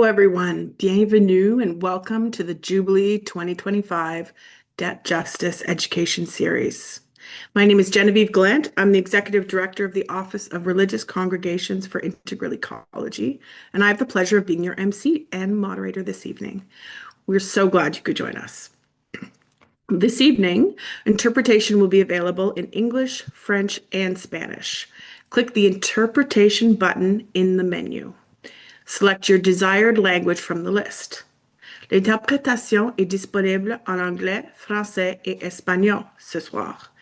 everyone. Bienvenue and welcome to the Jubilee 2025 Debt Justice Education Series. My name is Genevieve Glant. I'm the Executive Director of the Office of Religious Congregations for Integral Ecology, and I have the pleasure of being your MC and moderator this evening. We're so glad you could join us. This evening, interpretation will be available in English, French, and Spanish. Click the interpretation button in the menu. Select your desired language from the list. L'interprétation est disponible en anglais, français et espagnol ce soir.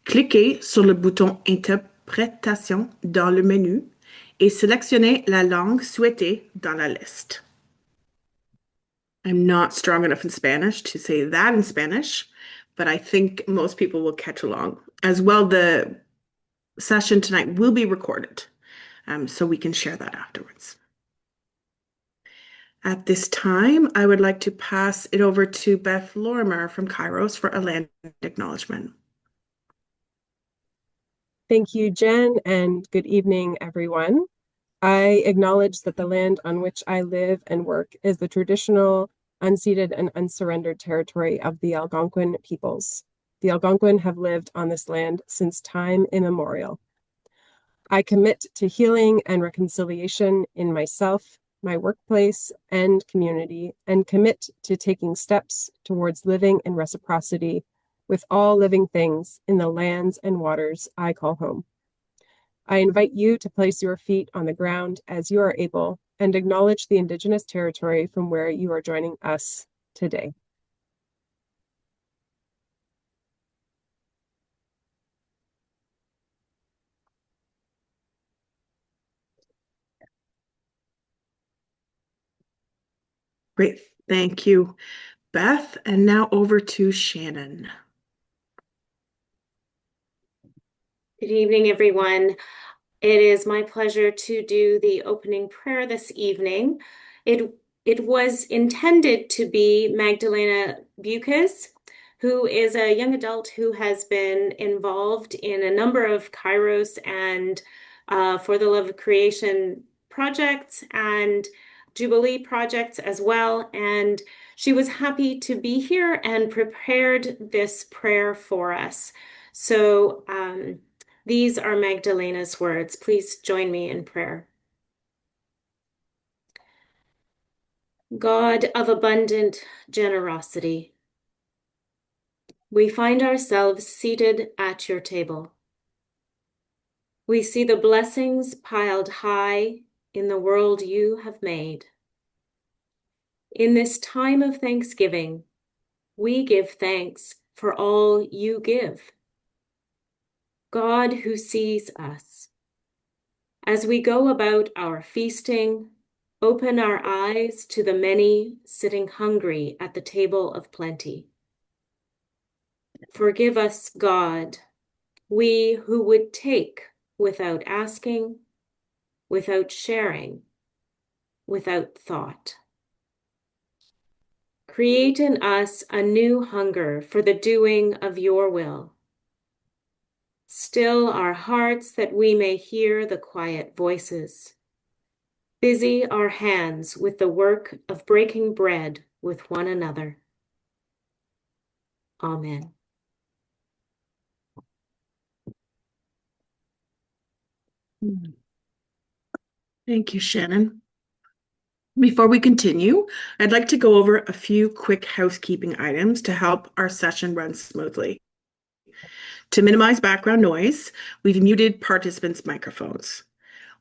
Cliquez sur le bouton Interprétation dans le menu et sélectionnez la langue souhaitée dans la liste. I'm not strong enough in Spanish to say that in Spanish, but I think most people will catch along. As well, the session tonight will be recorded, so we can share that afterwards. At this time, I would like to pass it over to Beth Lorimer from KAIROS for a land acknowledgement. Thank you, Jen, and good evening, everyone. I acknowledge that the land on which I live and work is the traditional, unceded, and unsurrendered territory of the Algonquin peoples. The Algonquin have lived on this land since time immemorial. I commit to healing and reconciliation in myself, my workplace, and community, and commit to taking steps towards living in reciprocity with all living things in the lands and waters I call home. I invite you to place your feet on the ground as you are able and acknowledge the Indigenous territory from where you are joining us today. Great, thank you, Beth. And now over to Shannon. Good evening, everyone. It is my pleasure to do the opening prayer this evening. It was intended to be Magdalena Bucas, who is a young adult who has been involved in a number of KAIROS and For the Love of Creation projects and Jubilee projects as well. And she was happy to be here and prepared this prayer for us. So these are Magdalena's words. Please join me in prayer. God of abundant generosity, we find ourselves seated at your table. We see the blessings piled high in the world you have made. In this time of thanksgiving, we give thanks for all you give. God who sees us. As we go about our feasting, open our eyes to the many sitting hungry at the table of plenty. Forgive us, God, we who would take without asking, without sharing, without thought. Create in us a new hunger for the doing of your will. Still our hearts that we may hear the quiet voices. Busy our hands with the work of breaking bread with one another. Amen. Thank you, Shannon. Before we continue, I'd like to go over a few quick housekeeping items to help our session run smoothly. To minimize background noise, we've muted participants' microphones.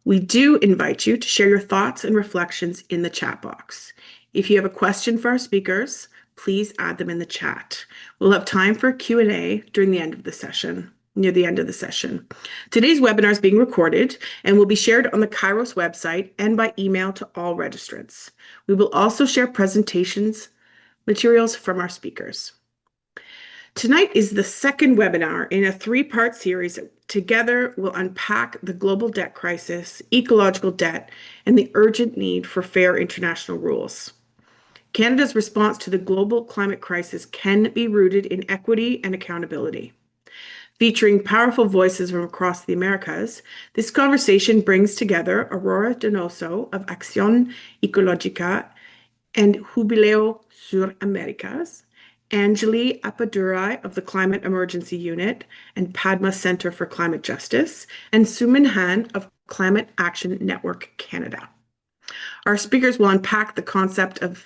We do invite you to share your thoughts and reflections in the chat box. If you have a question for our speakers, please add them in the chat. We'll have time for Q&A during the end of the session, near the end of the session. Today's webinar is being recorded and will be shared on the KAIROS website and by email to all registrants. We will also share presentations materials from our speakers. Tonight is the second webinar in a three-part series. Together, we'll unpack the global debt crisis, ecological debt, and the urgent need for fair international rules. Canada's response to the global climate crisis can be rooted in equity and accountability. Featuring powerful voices from across the Americas, this conversation brings together Aurora Donoso of Acción Ecológica and Jubileo Sur Americas, Anjali Appadurai of the Climate Emergency Unit and Padma Center for Climate Justice, and Soomin of Climate Action Network Canada. Our speakers will unpack the concept of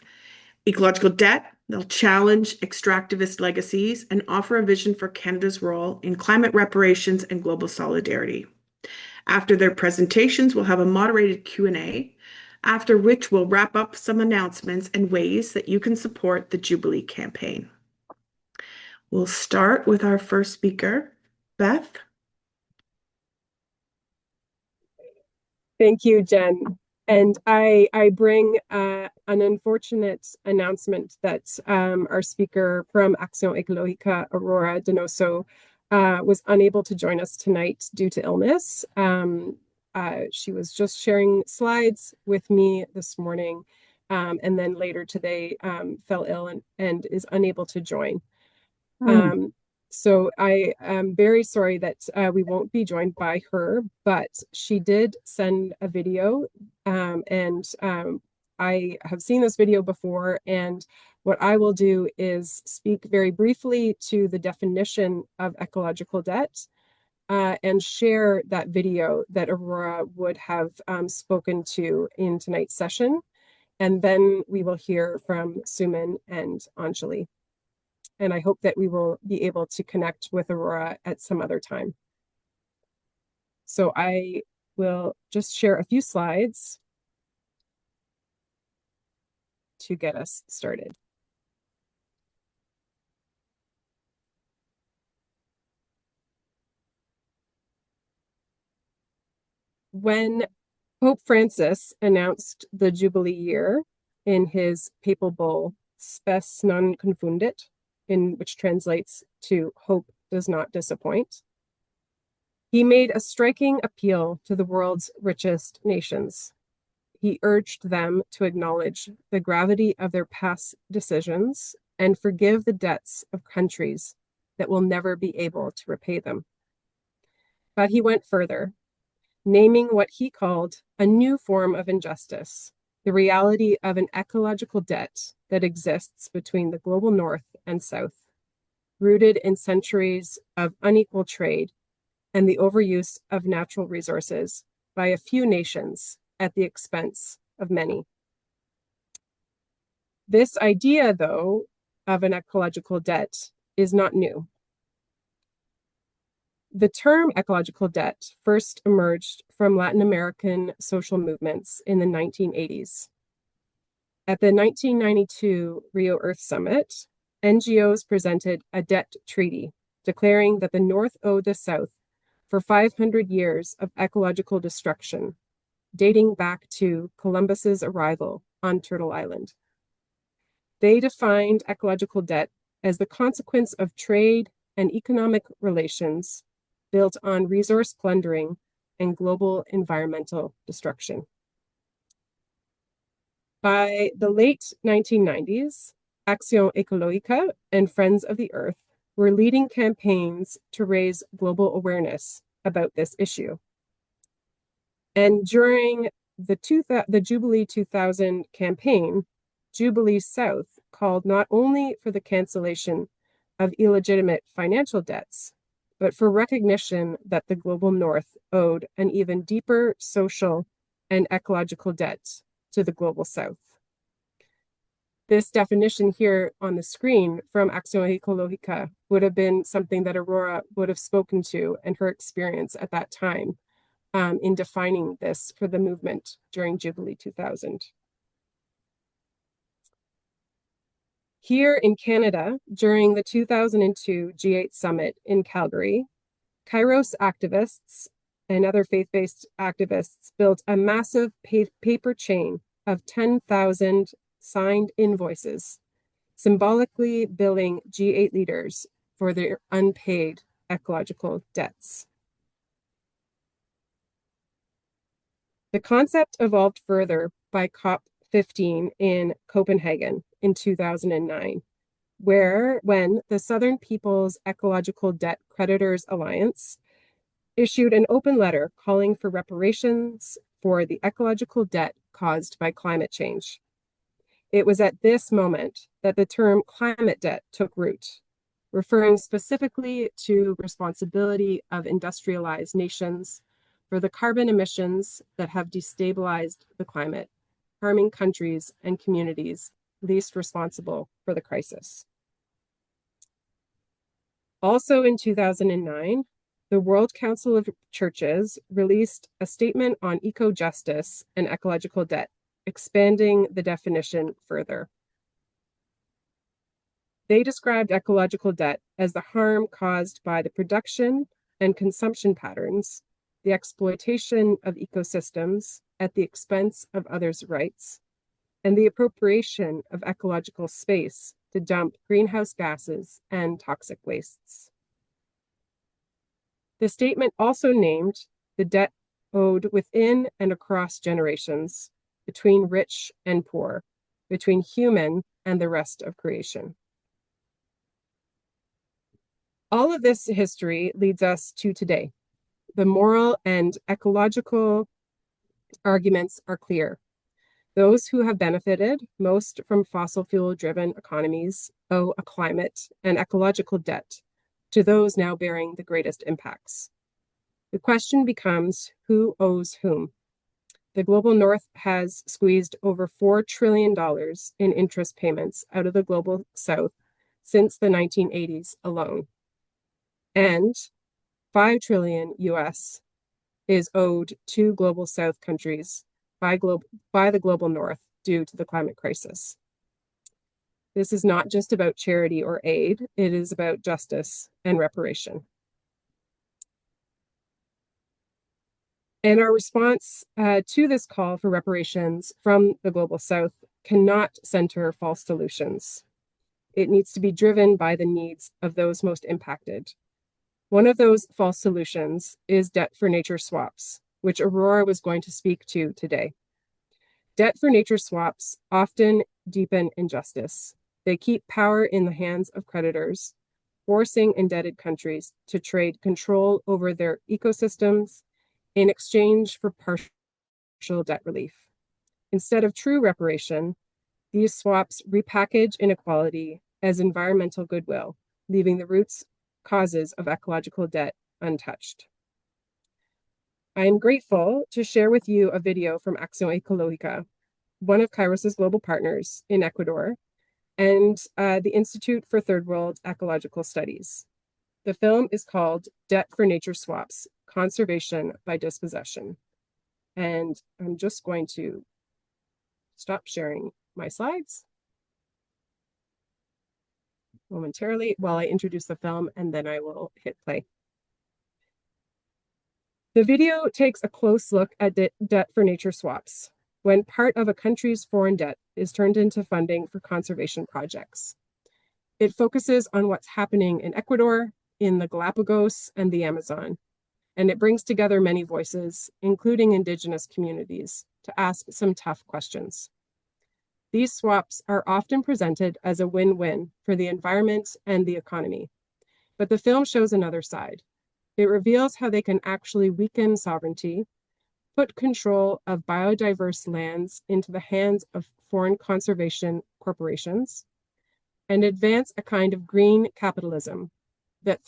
ecological debt. They'll challenge extractivist legacies and offer a vision for Canada's role in climate reparations and global solidarity. After their presentations, we'll have a moderated Q&A, after which we'll wrap up some announcements and ways that you can support the Jubilee campaign. We'll start with our first speaker, Beth. Thank you, Jen. And I bring an unfortunate announcement that our speaker from Acción Ecológica, Aurora Donoso, was unable to join us tonight due to illness. She was just sharing slides with me this morning, and then later today fell ill and is unable to join. So I am very sorry that we won't be joined by her, but she did send a video, and I have seen this video before, and what I will do is speak very briefly to the definition of ecological debt, and share that video that Aurora would have spoken to in tonight's session, and then we will hear from Soomin and Anjali. And I hope that we will be able to connect with Aurora at some other time. So I will just share a few slides to get us started. When Pope Francis announced the Jubilee year in his papal bull, Spes non confundit, which translates to hope does not disappoint, he made a striking appeal to the world's richest nations. He urged them to acknowledge the gravity of their past decisions and forgive the debts of countries that will never be able to repay them. But he went further, naming what he called a new form of injustice, the reality of an ecological debt that exists between the global north and south, rooted in centuries of unequal trade and the overuse of natural resources by a few nations at the expense of many. This idea, though, of an ecological debt is not new. The term ecological debt first emerged from Latin American social movements in the 1980s. At the 1992 Rio Earth Summit, NGOs presented a debt treaty declaring that the North owed the South for 500 years of ecological destruction, dating back to Columbus's arrival on Turtle Island. They defined ecological debt as the consequence of trade and economic relations built on resource plundering and global environmental destruction. By the late 1990s, Acción Ecológica and Friends of the Earth were leading campaigns to raise global awareness about this issue. And during the Jubilee 2000 campaign, Jubilee South called not only for the cancellation of illegitimate financial debts, but for recognition that the global north owed an even deeper social and ecological debt to the global south. This definition here on the screen from Acción Ecológica would have been something that Aurora would have spoken to and her experience at that time in defining this for the movement during Jubilee 2000. Here in Canada, during the 2002 G8 Summit in Calgary, KAIROS activists and other faith-based activists built a massive paper chain of 10,000 signed invoices, symbolically billing G8 leaders for their unpaid ecological debts. The concept evolved further by COP15 in Copenhagen in 2009, when the Southern People's Ecological Debt Creditors Alliance issued an open letter calling for reparations for the ecological debt caused by climate change. It was at this moment that the term climate debt took root, referring specifically to responsibility of industrialized nations for the carbon emissions that have destabilized the climate, harming countries and communities least responsible for the crisis. Also in 2009, the World Council of Churches released a statement on eco-justice and ecological debt, expanding the definition further. They described ecological debt as the harm caused by the production and consumption patterns, the exploitation of ecosystems at the expense of others' rights, and the appropriation of ecological space to dump greenhouse gases and toxic wastes. The statement also named the debt owed within and across generations, between rich and poor, between human and the rest of creation. All of this history leads us to today. The moral and ecological arguments are clear. Those who have benefited most from fossil fuel-driven economies owe a climate and ecological debt to those now bearing the greatest impacts. The question becomes, who owes whom? The global north has squeezed over $4 trillion in interest payments out of the global south since the 1980s alone. And $5 trillion US is owed to global south countries by the global north due to the climate crisis. This is not just about charity or aid, it is about justice and reparation. And our response to this call for reparations from the global south cannot center false solutions. It needs to be driven by the needs of those most impacted. One of those false solutions is debt for nature swaps, which Aurora was going to speak to today. Debt for nature swaps often deepen injustice. They keep power in the hands of creditors, forcing indebted countries to trade control over their ecosystems in exchange for partial debt relief. Instead of true reparation, these swaps repackage inequality as environmental goodwill, leaving the root causes of ecological debt untouched. I am grateful to share with you a video from Acción Ecologica, one of KAIROS' global partners in Ecuador, and the Institute for Third World Ecological Studies. The film is called Debt for Nature Swaps, Conservation by Dispossession. And I'm just going to stop sharing my slides momentarily while I introduce the film, and then I will hit play. The video takes a close look at debt for nature swaps, when part of a country's foreign debt is turned into funding for conservation projects. It focuses on what's happening in Ecuador, in the Galapagos, and the Amazon, and it brings together many voices, including indigenous communities, to ask some tough questions. These swaps are often presented as a win-win for the environment and the economy, but the film shows another side. It reveals how they can actually weaken sovereignty, put control of biodiverse lands into the hands of foreign conservation corporations, and advance a kind of green capitalism that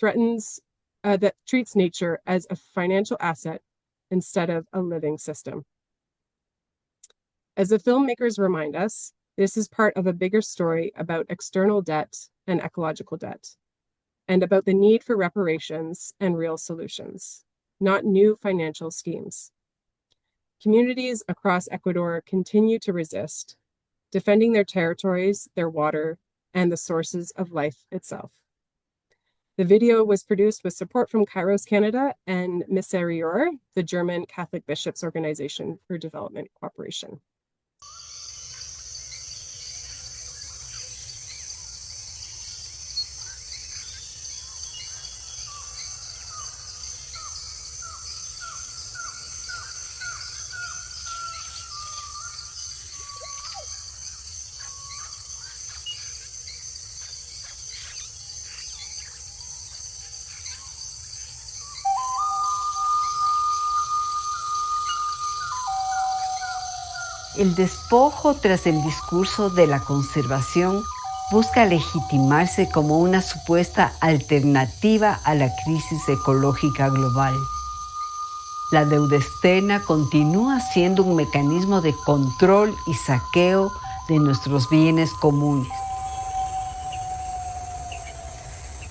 treats nature as a financial asset instead of a living system. As the filmmakers remind us, this is part of a bigger story about external debt and ecological debt, and about the need for reparations and real solutions, not new financial schemes. Communities across Ecuador continue to resist, defending their territories, their water, and the sources of life itself. The video was produced with support from KAIROS Canada and Miserior, the German Catholic Bishops' Organization for Development Cooperation. El despojo tras el discurso de la conservación busca legitimarse como una supuesta alternativa a la crisis ecológica global. La deuda externa continúa siendo un mecanismo de control y saqueo de nuestros bienes comunes.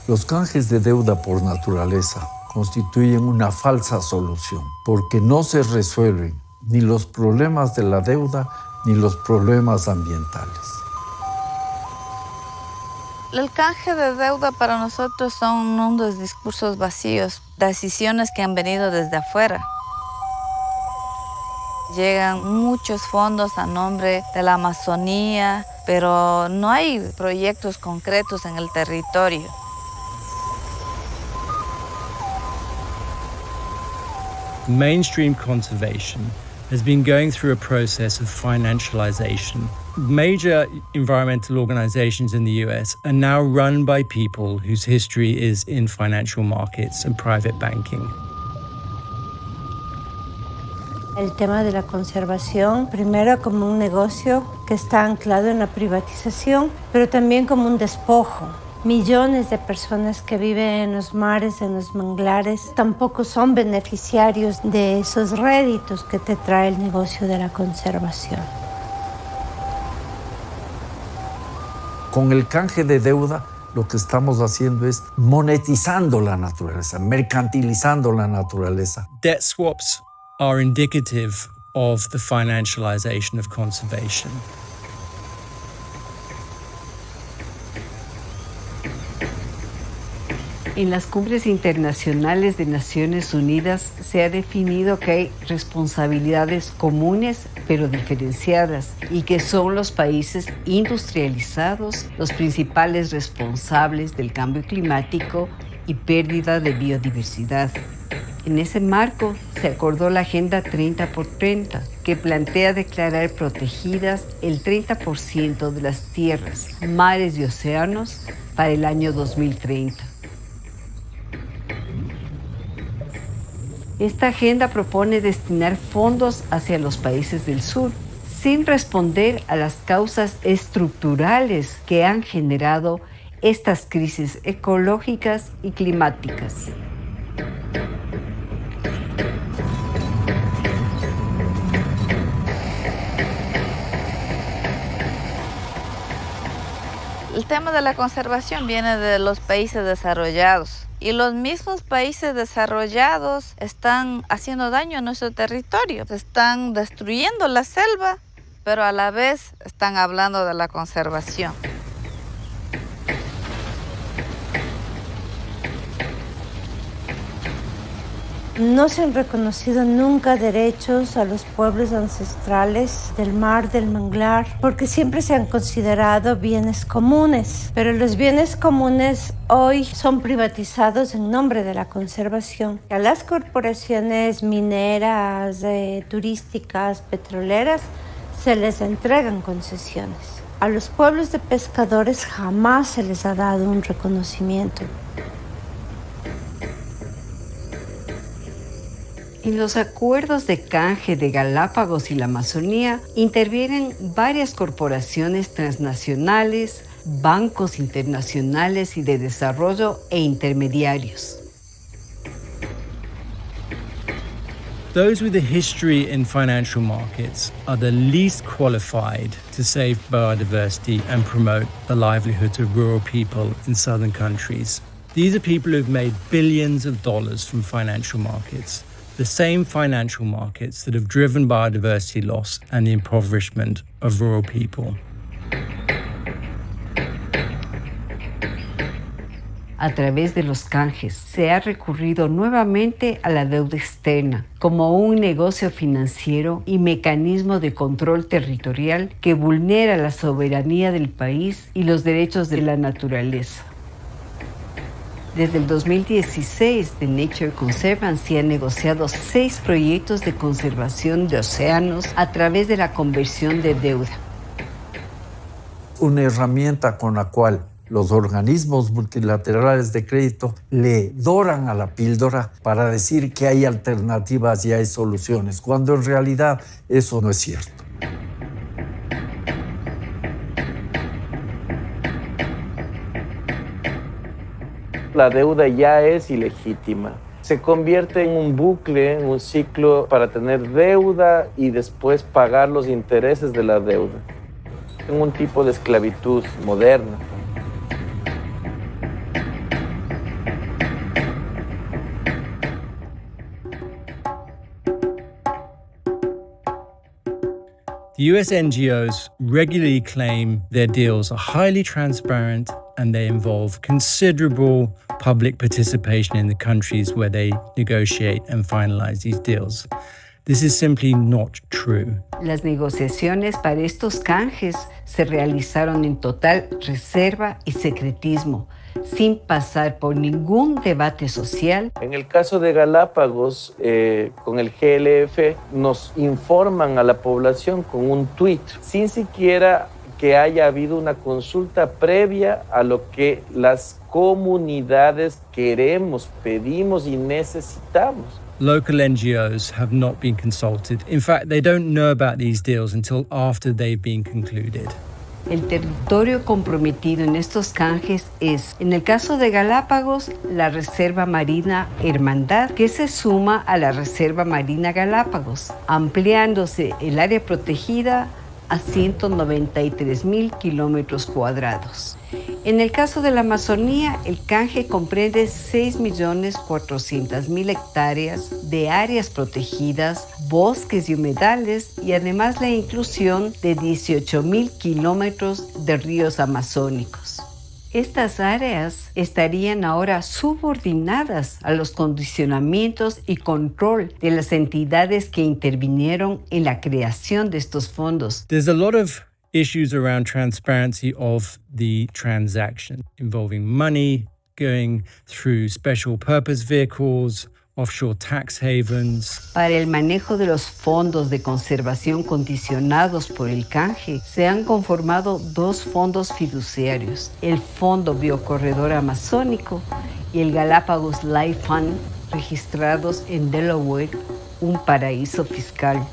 Los canjes de deuda por naturaleza constituyen una falsa solución, porque no se resuelven ni los problemas de la deuda ni los problemas ambientales. El canje de deuda para nosotros son unos discursos vacíos, decisiones que han venido desde afuera. Llegan muchos fondos a nombre de la Amazonía, pero no hay proyectos concretos en el territorio. Mainstream conservation has been going through a process of financialization. Major environmental organizations in the US are now run by people whose history is in financial markets and private banking. El tema de la conservación, primero como un negocio que está anclado en la privatización, pero también como un despojo. Millones de personas que viven en los mares, en los manglares, tampoco son beneficiarios de esos réditos que te trae el negocio de la conservación. Con el canje de deuda, lo que estamos haciendo es monetizando la naturaleza, mercantilizando la naturaleza. Debt swaps are indicative of the financialization of conservation. En las cumbres internacionales de Naciones Unidas se ha definido que hay responsabilidades comunes pero diferenciadas y que son los países industrializados los principales responsables del cambio climático y pérdida de biodiversidad. En ese marco se acordó la Agenda 30x30, que plantea declarar protegidas el 30% de las tierras, mares y océanos para el año 2030. Esta agenda propone destinar fondos hacia los países del sur, sin responder a las causas estructurales que han generado estas crisis ecológicas y climáticas. El tema de la conservación viene de los países desarrollados. Y los mismos países desarrollados están haciendo daño a nuestro territorio. Están destruyendo la selva, pero a la vez están hablando de la conservación. No se han reconocido nunca derechos a los pueblos ancestrales del mar, del manglar, porque siempre se han considerado bienes comunes. Pero los bienes comunes hoy son privatizados en nombre de la conservación. A las corporaciones mineras, turísticas, petroleras, se les entregan concesiones. A los pueblos de pescadores jamás se les ha dado un reconocimiento. En los acuerdos de canje de Galápagos y la Amazonía intervienen varias corporaciones transnacionales, bancos internacionales y de desarrollo e intermediarios. Those with a history in financial markets are the least qualified to save biodiversity and promote the livelihoods of rural people in southern countries. These are people who've made billions of dollars from financial markets. The same financial markets that have driven biodiversity loss and the impoverishment of rural people. A través de los canjes se ha recurrido nuevamente a la deuda externa como un negocio financiero y mecanismo de control territorial que vulnera la soberanía del país y los derechos de la naturaleza. Desde el 2016, The Nature Conservancy ha negociado 6 proyectos de conservación de océanos a través de la conversión de deuda. Una herramienta con la cual los organismos multilaterales de crédito le doran a la píldora para decir que hay alternativas y hay soluciones, cuando en realidad eso no es cierto. la deuda ya es ilegítima. Se convierte en un bucle, en un ciclo para tener deuda y después pagar los intereses de la deuda. En un tipo de esclavitud moderna. The US NGOs regularly claim their deals are highly transparent and they involve considerable public participation in the countries where they negotiate and finalize these deals. This is simply not true. Las negociaciones para estos canjes se realizaron en total reserva y secretismo, sin pasar por ningún debate social. En el caso de Galápagos, con el GLF, nos informan a la población con un tweet, sin siquiera que haya habido una consulta previa a lo que las comunidades queremos, pedimos y necesitamos. Local NGOs have not been consulted. In fact, they don't know about these deals until after they've been concluded. El territorio comprometido en estos canjes es, en el caso de Galápagos, la Reserva Marina Hermandad, que se suma a la Reserva Marina Galápagos, ampliándose el área protegida a 193,000 kilómetros cuadrados. En el caso de la Amazonía, el canje comprende 6,400,000 hectáreas de áreas protegidas, bosques y humedales y además la inclusión de 18,000 kilómetros de ríos amazónicos. Estas áreas estarían ahora subordinadas a los condicionamientos y control de las entidades que intervinieron en la creación de estos fondos. There's a lot of issues around transparency of the transaction, involving money going through special purpose vehicles, offshore tax havens. Para el manejo de los fondos de conservación condicionados por el canje, se han conformado dos fondos fiduciarios, el Fondo Biocorredor Amazónico y el Galápagos Life Fund, registrados en Delaware, un paraíso fiscal.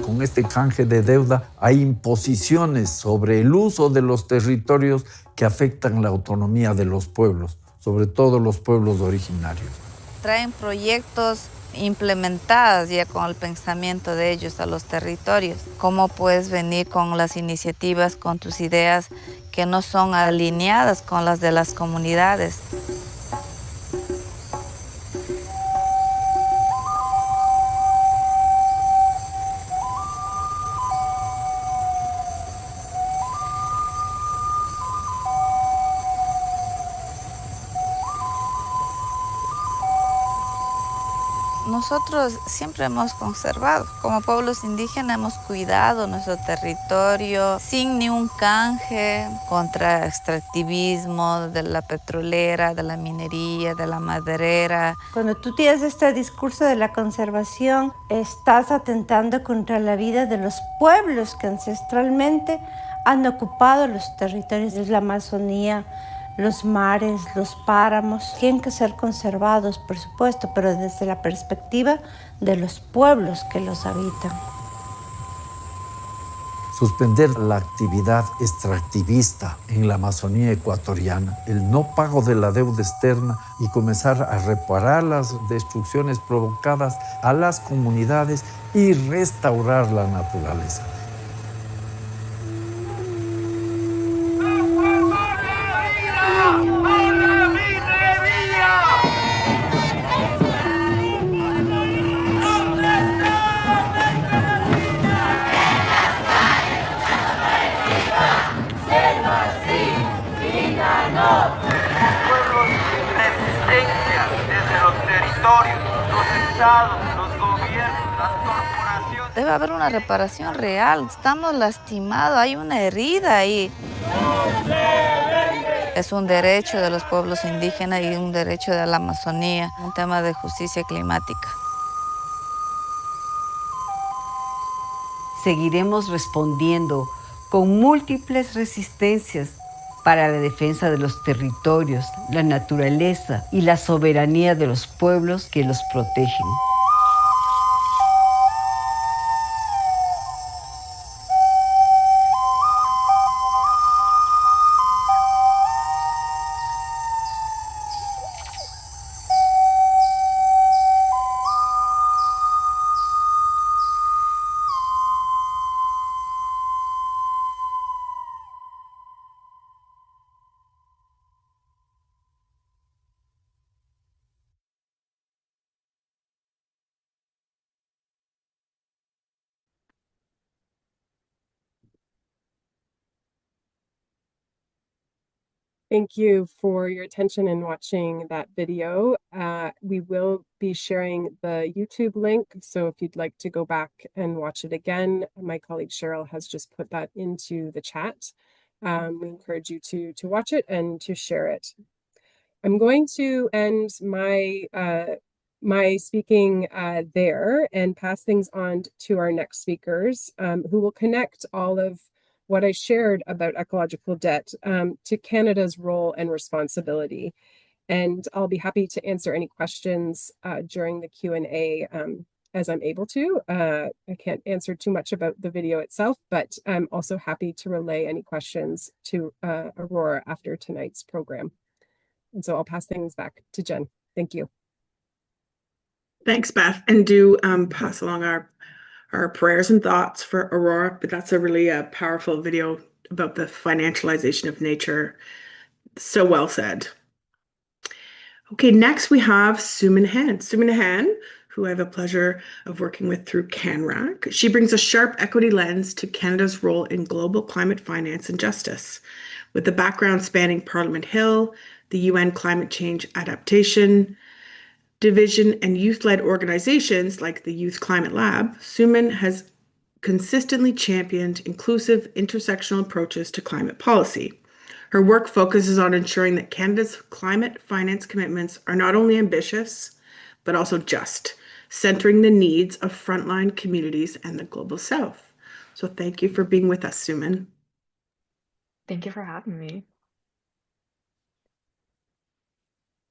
Con este canje de deuda hay imposiciones sobre el uso de los territorios que afectan la autonomía de los pueblos, sobre todo los pueblos originarios. Traen proyectos implementados ya con el pensamiento de ellos a los territorios. ¿Cómo puedes venir con las iniciativas, con tus ideas que no son alineadas con las de las comunidades? Nosotros siempre hemos conservado, como pueblos indígenas hemos cuidado nuestro territorio sin ni un canje contra extractivismo de la petrolera, de la minería, de la maderera. Cuando tú tienes este discurso de la conservación, estás atentando contra la vida de los pueblos que ancestralmente han ocupado los territorios de la Amazonía. Los mares, los páramos, tienen que ser conservados, por supuesto, pero desde la perspectiva de los pueblos que los habitan. Suspender la actividad extractivista en la Amazonía ecuatoriana, el no pago de la deuda externa y comenzar a reparar las destrucciones provocadas a las comunidades y restaurar la naturaleza. Debe haber una reparación real. Estamos lastimados, hay una herida ahí. Es un derecho de los pueblos indígenas y un derecho de la Amazonía, un tema de justicia climática. Seguiremos respondiendo con múltiples resistencias para la defensa de los territorios, la naturaleza y la soberanía de los pueblos que los protegen. Thank you for your attention in watching that video. We will be sharing the YouTube link, so if you'd like to go back and watch it again, my colleague Cheryl has just put that into the chat. We encourage you to watch it and to share it. I'm going to end my speaking there and pass things on to our next speakers, who will connect all of what I shared about ecological debt to Canada's role and responsibility. And I'll be happy to answer any questions during the Q&A as I'm able to. I can't answer too much about the video itself, but I'm also happy to relay any questions to Aurora after tonight's program. And so I'll pass things back to Jen. Thank you. Thanks, Beth. And do pass along our prayers and thoughts for Aurora. But that's a really powerful video about the financialization of nature. So well said. Okay, next we have Soomin Han. Soomin Han, who I have a pleasure of working with through CanRac. She brings a sharp equity lens to Canada's role in global climate finance and justice. With a background spanning Parliament Hill, the UN Climate Change Adaptation Division, and youth-led organizations like the Youth Climate Lab, Soomin has consistently championed inclusive, intersectional approaches to climate policy. Her work focuses on ensuring that Canada's climate finance commitments are not only ambitious, but also just, centering the needs of frontline communities and the Global South. So thank you for being with us, Soomin. Thank you for having me.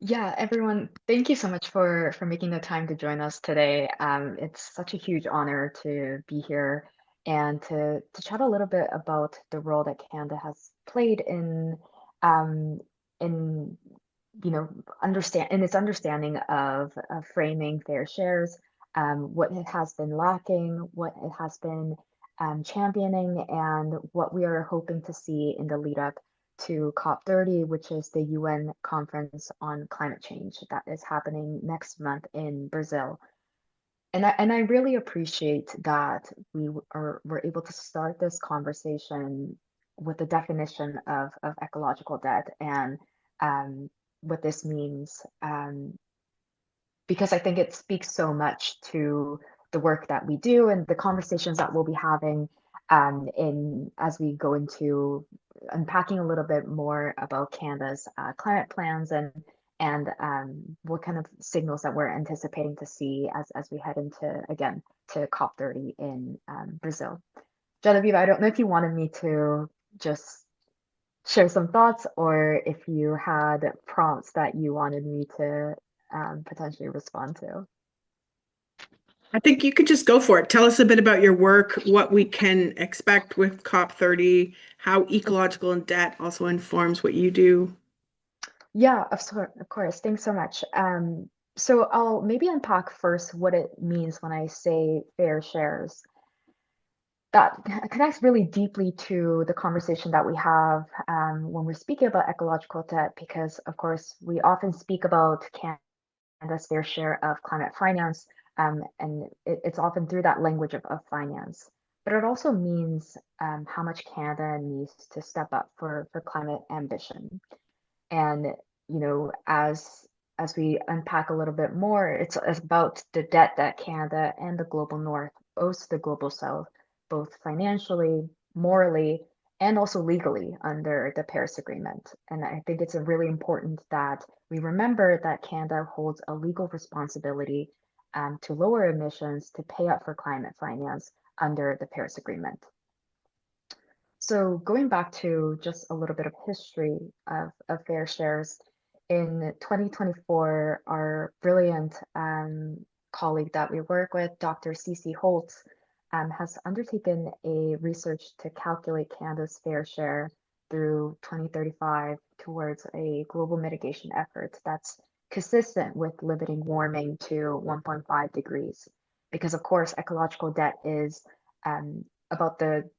Yeah, everyone, thank you so much for making the time to join us today. It's such a huge honor to be here and to chat a little bit about the role that Canada has played in its understanding of framing fair shares, what it has been lacking, what it has been championing, and what we are hoping to see in the lead up to COP30, which is the UN conference on climate change that is happening next month in Brazil. And I really appreciate that we're able to start this conversation with the definition of ecological debt and what this means, because I think it speaks so much to the work that we do and the conversations that we'll be having as we go into unpacking a little bit more about Canada's climate plans and what kind of signals that we're anticipating to see as we head into, again, to COP30 in Brazil. Genevieve, I don't know if you wanted me to just share some thoughts or if you had prompts that you wanted me to potentially respond to. I think you could just go for it. Tell us a bit about your work, what we can expect with COP30, how ecological and debt also informs what you do. Yeah, of course. Thanks so much. So I'll maybe unpack first what it means when I say fair shares. That connects really deeply to the conversation that we have when we're speaking about ecological debt, because of course we often speak about Canada's fair share of climate finance, and it's often through that language of finance. But it also means how much Canada needs to step up for climate ambition. And as we unpack a little bit more, it's about the debt that Canada and the global north owes to the global south, both financially, morally, and also legally under the Paris Agreement. And I think it's really important that we remember that Canada holds a legal responsibility to lower emissions, to pay up for climate finance under the Paris Agreement. So going back to just a little bit of history of fair shares, in 2024, our brilliant colleague that we work with, Dr. Cece Holtz, has undertaken a research to calculate Canada's fair share through 2035 towards a global mitigation effort that's consistent with limiting warming to 1.5 degrees. Because of course, ecological debt is about the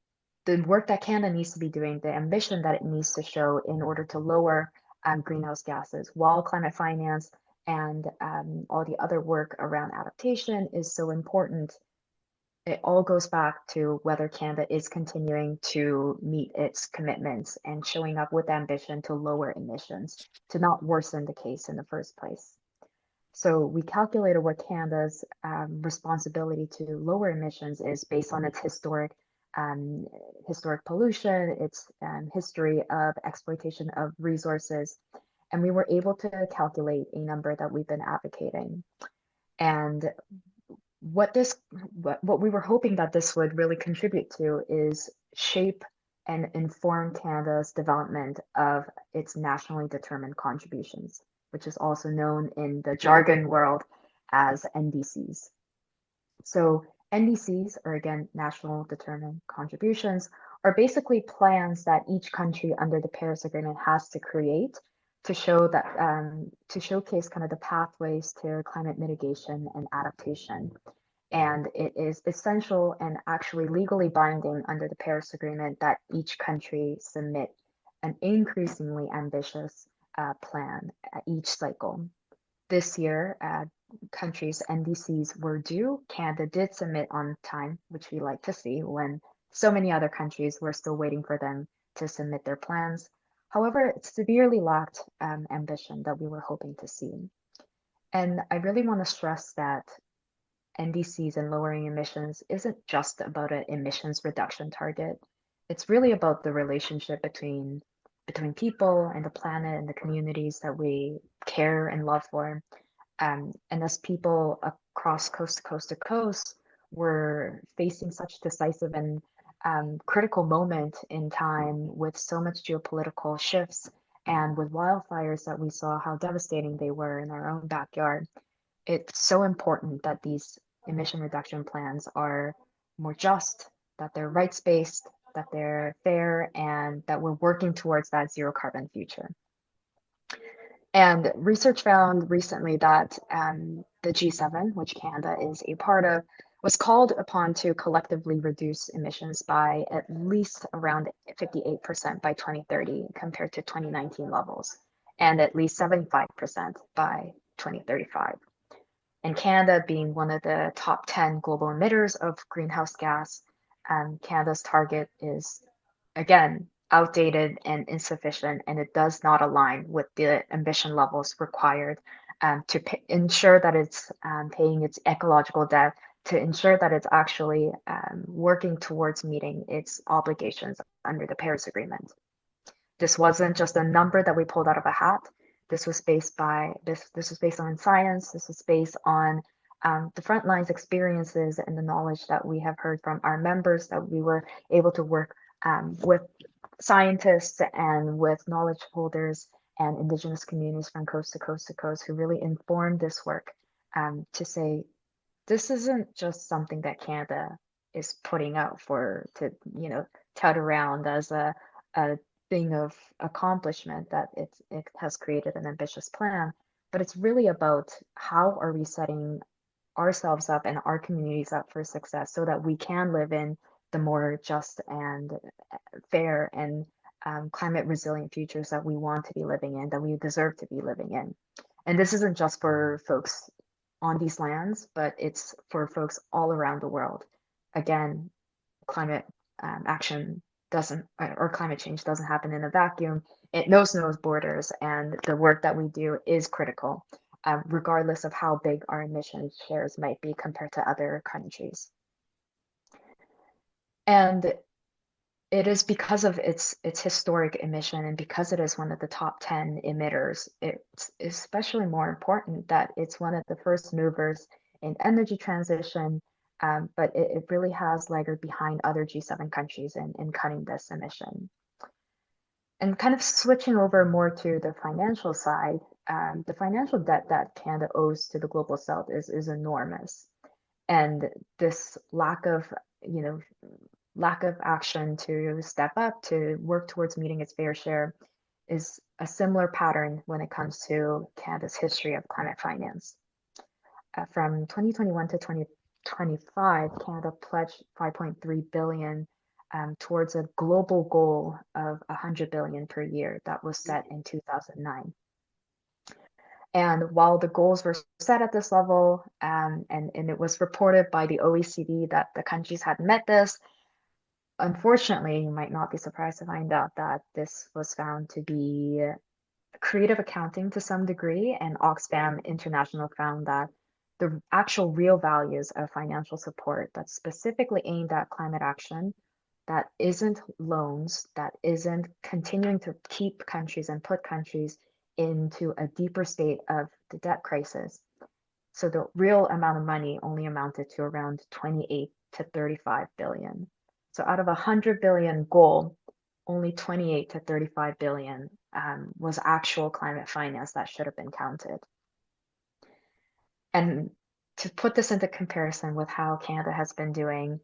work that Canada needs to be doing, the ambition that it needs to show in order to lower greenhouse gases, while climate finance and all the other work around adaptation is so important. it all goes back to whether Canada is continuing to meet its commitments and showing up with ambition to lower emissions, to not worsen the case in the first place. So we calculated what Canada's responsibility to lower emissions is based on its historic pollution, its history of exploitation of resources, and we were able to calculate a number that we've been advocating. And what we were hoping that this would really contribute to is shape and inform Canada's development of its nationally determined contributions, which is also known in the jargon world as NDCs. So NDCs, or again, national determined contributions, are basically plans that each country under the Paris Agreement has to create to show that to showcase kind of the pathways to climate mitigation and adaptation. And it is essential and actually legally binding under the Paris Agreement that each country submit an increasingly ambitious plan at each cycle. This year, countries' NDCs were due. Canada did submit on time, which we like to see when so many other countries were still waiting for them to submit their plans. However, it severely lacked ambition that we were hoping to see. And I really want to stress that NDCs and lowering emissions isn't just about an emissions reduction target. It's really about the relationship between people and the planet and the communities that we care and love for. And as people across coast to coast, we're facing such decisive and critical moment in time with so much geopolitical shifts and with wildfires that we saw how devastating they were in our own backyard. It's so important that these emission reduction plans are more just, that they're rights-based, that they're fair, and that we're working towards that zero carbon future. And research found recently that the G7, which Canada is a part of, was called upon to collectively reduce emissions by at least around 58% by 2030 compared to 2019 levels, and at least 75% by 2035. And Canada being one of the top 10 global emitters of greenhouse gas, Canada's target is, again, outdated and insufficient, and it does not align with the ambition levels required to ensure that it's paying its ecological debt, to ensure that it's actually working towards meeting its obligations under the Paris Agreement. This wasn't just a number that we pulled out of a hat. This was based on science. This was based on the front lines experiences and the knowledge that we have heard from our members, that we were able to work with scientists and with knowledge holders and Indigenous communities from coast to coast who really informed this work to say, this isn't just something that Canada is putting out to tout around as a thing of accomplishment, that it has created an ambitious plan, but it's really about how are we setting ourselves up and our communities up for success so that we can live in the more just and fair and climate resilient futures that we want to be living in, that we deserve to be living in. And this isn't just for folks on these lands, but it's for folks all around the world. Again, climate action or climate change doesn't happen in a vacuum. It knows no borders, and the work that we do is critical, regardless of how big our emission shares might be compared to other countries. And it is because of its historic emission, and because it is one of the top 10 emitters, it's especially more important that it's one of the first movers in energy transition, but it really has lagged behind other G7 countries in cutting this emission. And kind of switching over more to the financial side, the financial debt that Canada owes to the global south is enormous. And this lack of action to step up to work towards meeting its fair share is a similar pattern when it comes to Canada's history of climate finance. From 2021 to 2025, Canada pledged 5.3 billion towards a global goal of 100 billion per year that was set in 2009. And while the goals were set at this level, and it was reported by the OECD that the countries had met this, unfortunately, you might not be surprised to find out that this was found to be creative accounting to some degree, and Oxfam International found that the actual real values of financial support that's specifically aimed at climate action, that isn't loans, that isn't continuing to keep countries and put countries into a deeper state of the debt crisis. So the real amount of money only amounted to around 28 to 35 billion. So out of a 100 billion goal, only 28 to 35 billion was actual climate finance that should have been counted. And to put this into comparison with how Canada has been doing,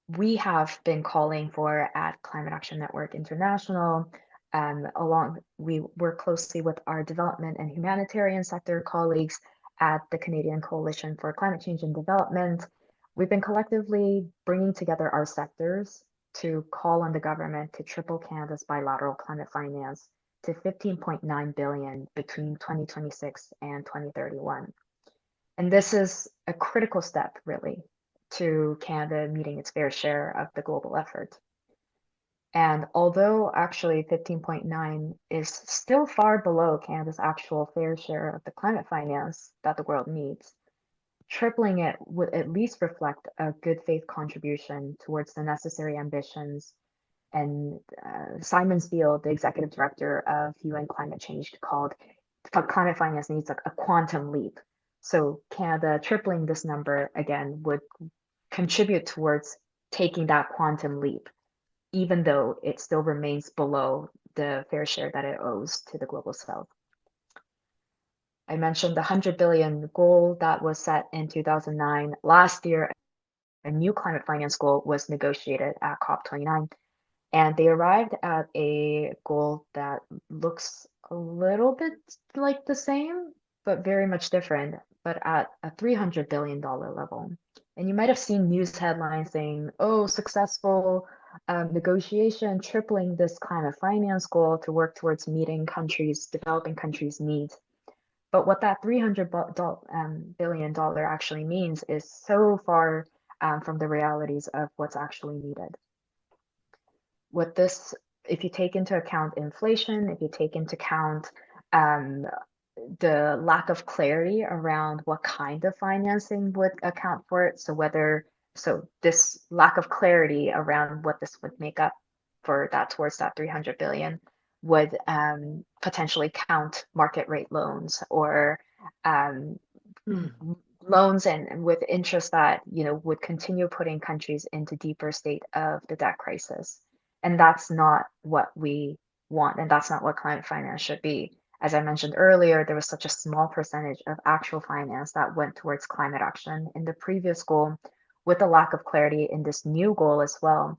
we have been calling for at Climate Action Network International, we work closely with our development and humanitarian sector colleagues at the Canadian Coalition for Climate Change and Development. We've been collectively bringing together our sectors to call on the government to triple Canada's bilateral climate finance to 15.9 billion between 2026 and 2031. And this is a critical step, really, to Canada meeting its fair share of the global effort. And although actually 15.9 is still far below Canada's actual fair share of the climate finance that the world needs, tripling it would at least reflect a good faith contribution towards the necessary ambitions. And Simon Spiel, the executive director of UN Climate Change, called climate finance needs a quantum leap. So Canada tripling this number again would contribute towards taking that quantum leap, even though it still remains below the fair share that it owes to the global south. I mentioned the 100 billion goal that was set in 2009. Last year, a new climate finance goal was negotiated at COP29, and they arrived at a goal that looks a little bit like the same, but very much different, but at a $300 billion level. And you might have seen news headlines saying, oh, successful negotiation, tripling this climate finance goal to work towards meeting developing countries' needs. But what that $300 billion actually means is so far from the realities of what's actually needed. With this, if you take into account inflation, if you take into account the lack of clarity around what kind of financing would account for it, so this lack of clarity around what this would make up for that towards that 300 billion would potentially count market rate loans or loans and with interest that would continue putting countries into deeper state of the debt crisis. And that's not what we want, and that's not what climate finance should be. As I mentioned earlier, there was such a small percentage of actual finance that went towards climate action in the previous goal. With the lack of clarity in this new goal as well,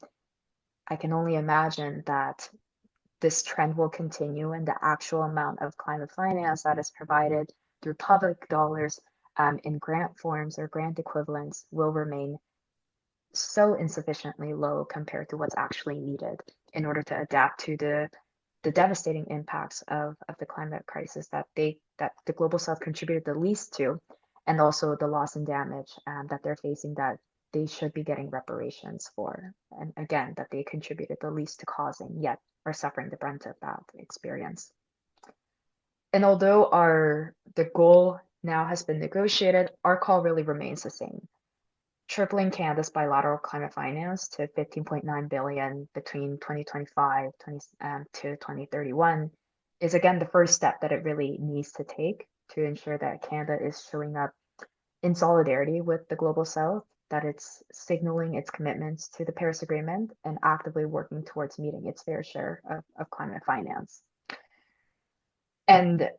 I can only imagine that this trend will continue, and the actual amount of climate finance that is provided through public dollars in grant forms or grant equivalents will remain so insufficiently low compared to what's actually needed in order to adapt to the devastating impacts of the climate crisis that the global south contributed the least to, and also the loss and damage that they're facing that they should be getting reparations for, and again that they contributed the least to causing, yet are suffering the brunt of that experience. And although the goal now has been negotiated, our call really remains the same. Tripling Canada's bilateral climate finance to 15.9 billion between 2025 to 2031 is again the first step that it really needs to take to ensure that Canada is showing up in solidarity with the global south, that it's signaling its commitments to the Paris Agreement and actively working towards meeting its fair share of climate finance. And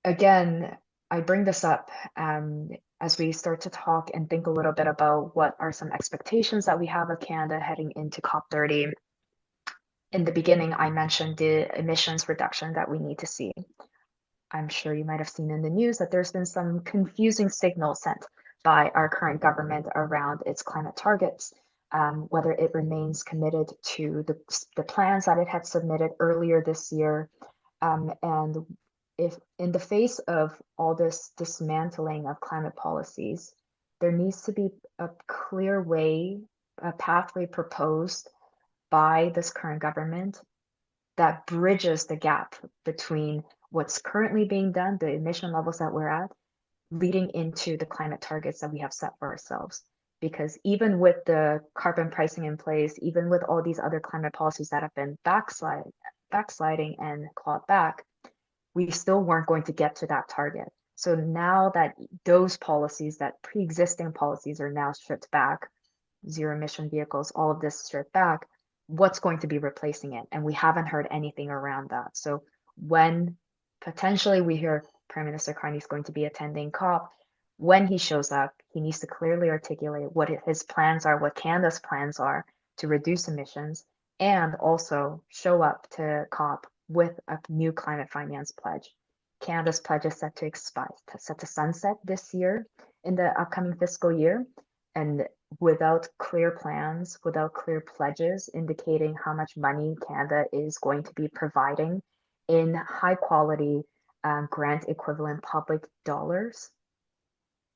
again, I bring this up as we start to talk and think a little bit about what are some expectations that we have of Canada heading into COP30. In the beginning, I mentioned the emissions reduction that we need to see. I'm sure you might have seen in the news that there's been some confusing signals sent by our current government around its climate targets, whether it remains committed to the plans that it had submitted earlier this year, and if in the face of all this dismantling of climate policies, there needs to be a clear way, a pathway proposed by this current government that bridges the gap between what's currently being done, the emission levels that we're at, leading into the climate targets that we have set for ourselves. Because even with the carbon pricing in place, even with all these other climate policies that have been backsliding and clawed back, we still weren't going to get to that target. So now that those policies, that pre-existing policies are now stripped back, zero emission vehicles, all of this stripped back, what's going to be replacing it? And we haven't heard anything around that. So when potentially we hear Prime Minister Carney's going to be attending COP, when he shows up, he needs to clearly articulate what his plans are, what Canada's plans are to reduce emissions, and also show up to COP with a new climate finance pledge. Canada's pledge is set to expire, set to sunset this year in the upcoming fiscal year. And without clear plans, without clear pledges indicating how much money Canada is going to be providing in high quality grant equivalent public dollars,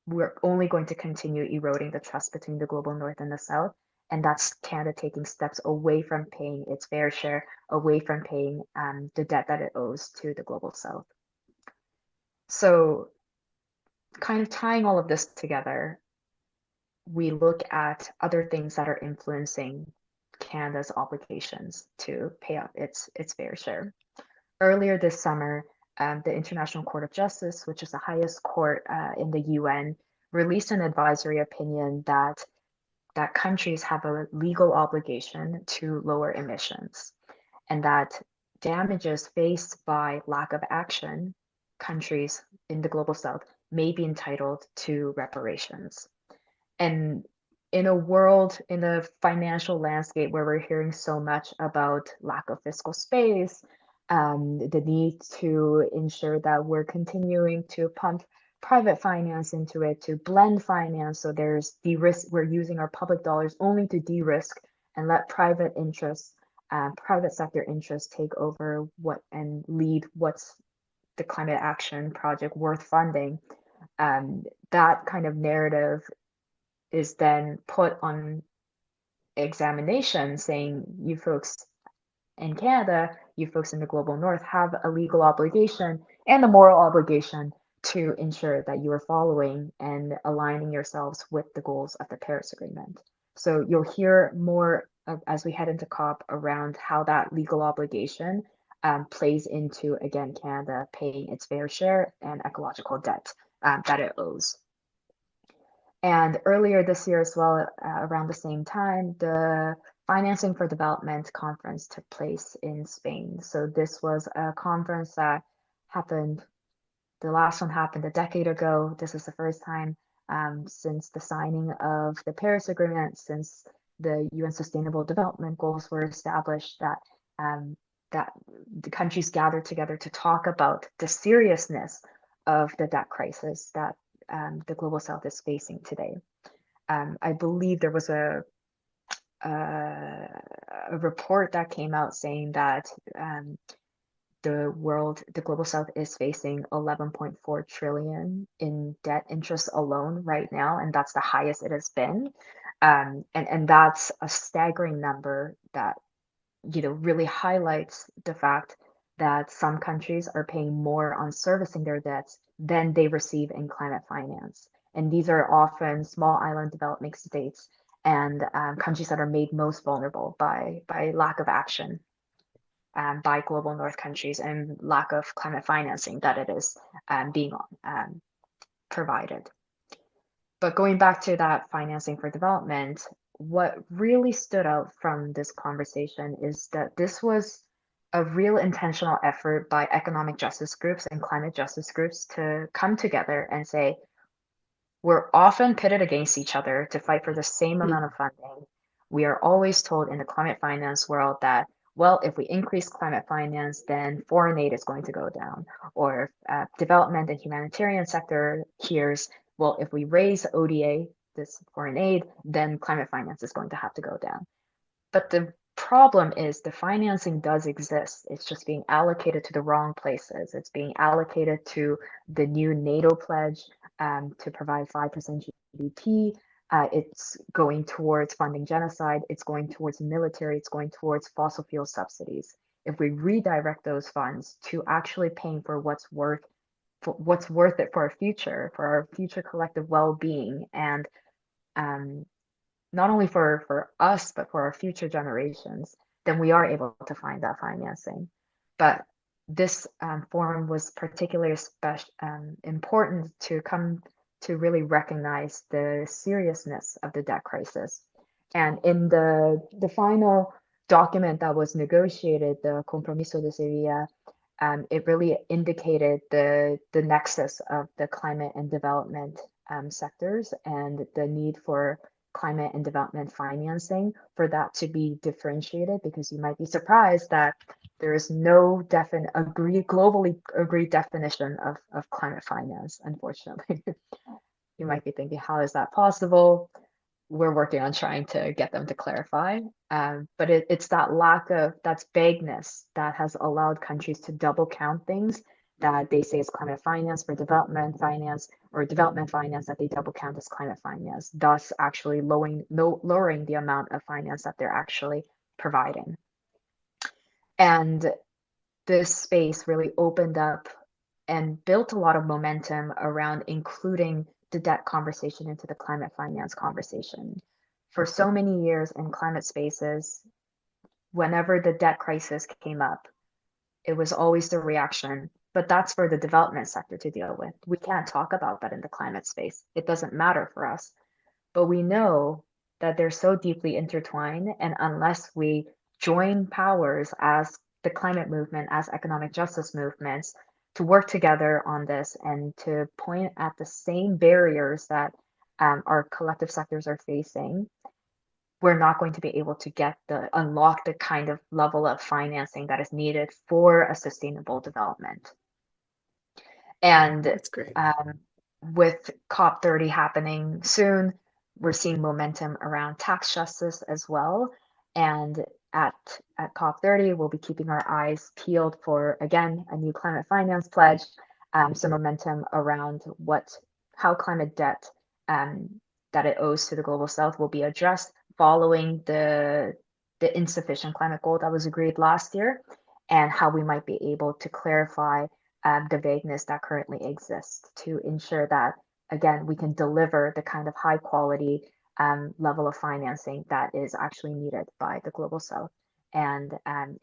we're only going to continue eroding the trust between the global north and the south. And that's Canada taking steps away from paying its fair share, away from paying the debt that it owes to the global south. So kind of tying all of this together, we look at other things that are influencing Canada's obligations to pay up its fair share. Earlier this summer, the International Court of Justice, which is the highest court in the UN, released an advisory opinion that countries have a legal obligation to lower emissions, and that damages faced by lack of action, countries in the global south may be entitled to reparations. And in a world, in a financial landscape where we're hearing so much about lack of fiscal space, the need to ensure that we're continuing to pump private finance into it, to blend finance, so there's de-risk, we're using our public dollars only to de-risk and let private interests, private sector interests take over what and lead what's the climate action project worth funding. That kind of narrative is then put on examination, saying you folks in Canada, you folks in the global north have a legal obligation and a moral obligation to ensure that you are following and aligning yourselves with the goals of the Paris Agreement. So you'll hear more as we head into COP around how that legal obligation plays into, again, Canada paying its fair share and ecological debt that it owes. And earlier this year as well, around the same time, the Financing for Development conference took place in Spain. So this was a conference that happened, the last one happened a decade ago. This is the first time since the signing of the Paris Agreement, since the UN Sustainable Development Goals were established, that the countries gathered together to talk about the seriousness of the debt crisis that the global south is facing today. I believe there was a report that came out saying that the global south is facing 11.4 trillion in debt interest alone right now, and that's the highest it has been. And that's a staggering number that really highlights the fact that some countries are paying more on servicing their debts than they receive in climate finance. And these are often small island developing states and countries that are made most vulnerable by lack of action by global north countries and lack of climate financing that it is being provided. But going back to that financing for development, what really stood out from this conversation is that this was a real intentional effort by economic justice groups and climate justice groups to come together and say, we're often pitted against each other to fight for the same amount of funding. We are always told in the climate finance world that, well, if we increase climate finance, then foreign aid is going to go down. Or development and humanitarian sector hears, well, if we raise ODA, this foreign aid, then climate finance is going to have to go down. But the problem is the financing does exist. It's just being allocated to the wrong places. It's being allocated to the new NATO pledge to provide 5% GDP. It's going towards funding genocide. It's going towards military. It's going towards fossil fuel subsidies. If we redirect those funds to actually paying for what's worth it for our future collective well-being, and not only for us, but for our future generations, then we are able to find that financing. But this forum was particularly important to come to really recognize the seriousness of the debt crisis. And in the final document that was negotiated, the Compromiso de Sevilla, it really indicated the nexus of the climate and development sectors, and the need for climate and development financing for that to be differentiated, because you might be surprised that there is no globally agreed definition of climate finance, unfortunately. You might be thinking, how is that possible? We're working on trying to get them to clarify. But it's that's vagueness that has allowed countries to double count things that they say is climate finance for development finance, or development finance that they double count as climate finance, thus actually lowering the amount of finance that they're actually providing. And this space really opened up and built a lot of momentum around including the debt conversation into the climate finance conversation. For so many years in climate spaces, whenever the debt crisis came up, it was always the reaction, but that's for the development sector to deal with. We can't talk about that in the climate space. It doesn't matter for us. But we know that they're so deeply intertwined, and unless we join powers as the climate movement, as economic justice movements, to work together on this and to point at the same barriers that our collective sectors are facing, we're not going to be able to unlock the kind of level of financing that is needed for a sustainable development. And That's great. With COP30 happening soon, we're seeing momentum around tax justice as well. And at COP30, we'll be keeping our eyes peeled for, again, a new climate finance pledge, some momentum around how climate debt that it owes to the global south will be addressed following the insufficient climate goal that was agreed last year, and how we might be able to clarify the vagueness that currently exists to ensure that, again, we can deliver the kind of high quality level of financing that is actually needed by the global south, and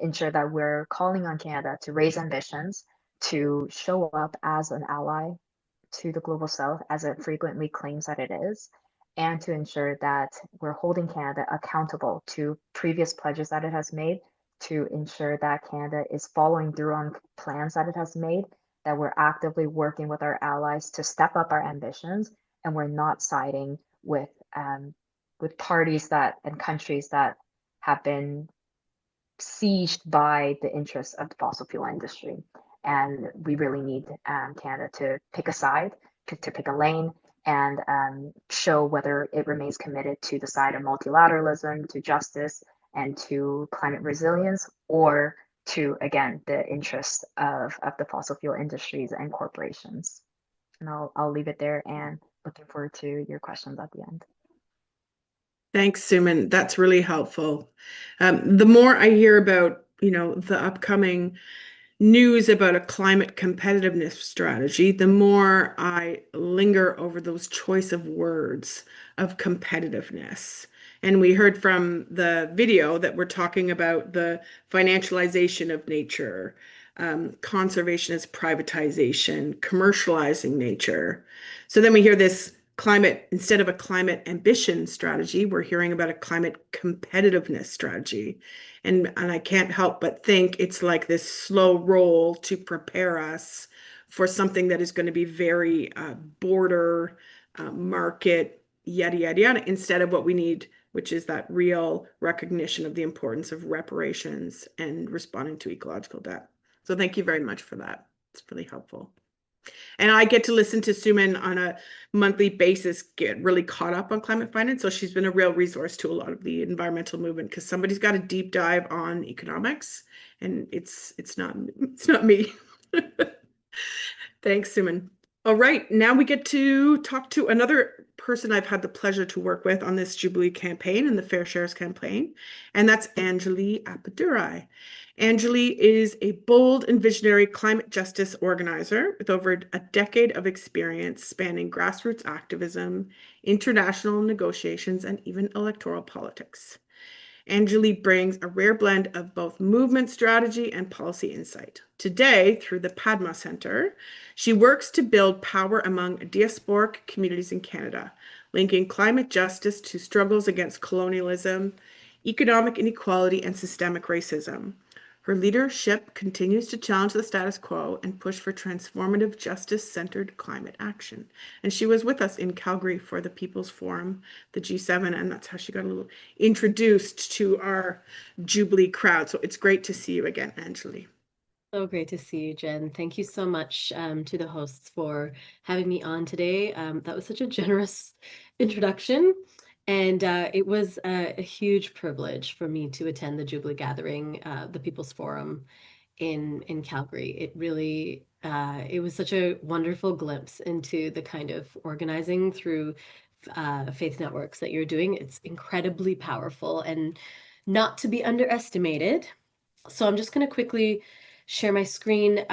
ensure that we're calling on Canada to raise ambitions, to show up as an ally to the global south, as it frequently claims that it is, and to ensure that we're holding Canada accountable to previous pledges that it has made, to ensure that Canada is following through on plans that it has made, that we're actively working with our allies to step up our ambitions, and we're not siding with parties and countries that have been sieged by the interests of the fossil fuel industry. And we really need Canada to pick a side, to pick a lane, and show whether it remains committed to the side of multilateralism, to justice, and to climate resilience, or to, again, the interests of the fossil fuel industries and corporations. And I'll leave it there, and looking forward to your questions at the end. Thanks, Soomin. That's really helpful. The more I hear about, the upcoming news about a climate competitiveness strategy, the more I linger over those choice of words of competitiveness. And we heard from the video that we're talking about the financialization of nature, conservation as privatization, commercializing nature. So then we hear this climate, instead of a climate ambition strategy, we're hearing about a climate competitiveness strategy. And I can't help but think it's like this slow roll to prepare us for something that is going to be very border, market, yada, yada, yada, instead of what we need, which is that real recognition of the importance of reparations and responding to ecological debt. So thank you very much for that. It's really helpful. And I get to listen to Soomin on a monthly basis, get really caught up on climate finance. So she's been a real resource to a lot of the environmental movement because somebody's got a deep dive on economics, and it's not me. Thanks, Soomin. All right, now we get to talk to another person I've had the pleasure to work with on this Jubilee campaign and the Fair Shares campaign, and that's Anjali Appadurai. Anjali is a bold and visionary climate justice organizer with over a decade of experience spanning grassroots activism, international negotiations, and even electoral politics. Anjali brings a rare blend of both movement strategy and policy insight. Today, through the Padma Center, she works to build power among diasporic communities in Canada, linking climate justice to struggles against colonialism, economic inequality, and systemic racism. Her leadership continues to challenge the status quo and push for transformative, justice-centered climate action. And she was with us in Calgary for the People's Forum, the G7, and that's how she got a little introduced to our Jubilee crowd. So it's great to see you again, Anjali. So great to see you, Jen. Thank you so much to the hosts for having me on today. That was such a generous introduction. And it was a huge privilege for me to attend the Jubilee Gathering, the People's Forum in Calgary. It really, it was such a wonderful glimpse into the kind of organizing through faith networks that you're doing. It's incredibly powerful and not to be underestimated. So I'm just going to quickly share my screen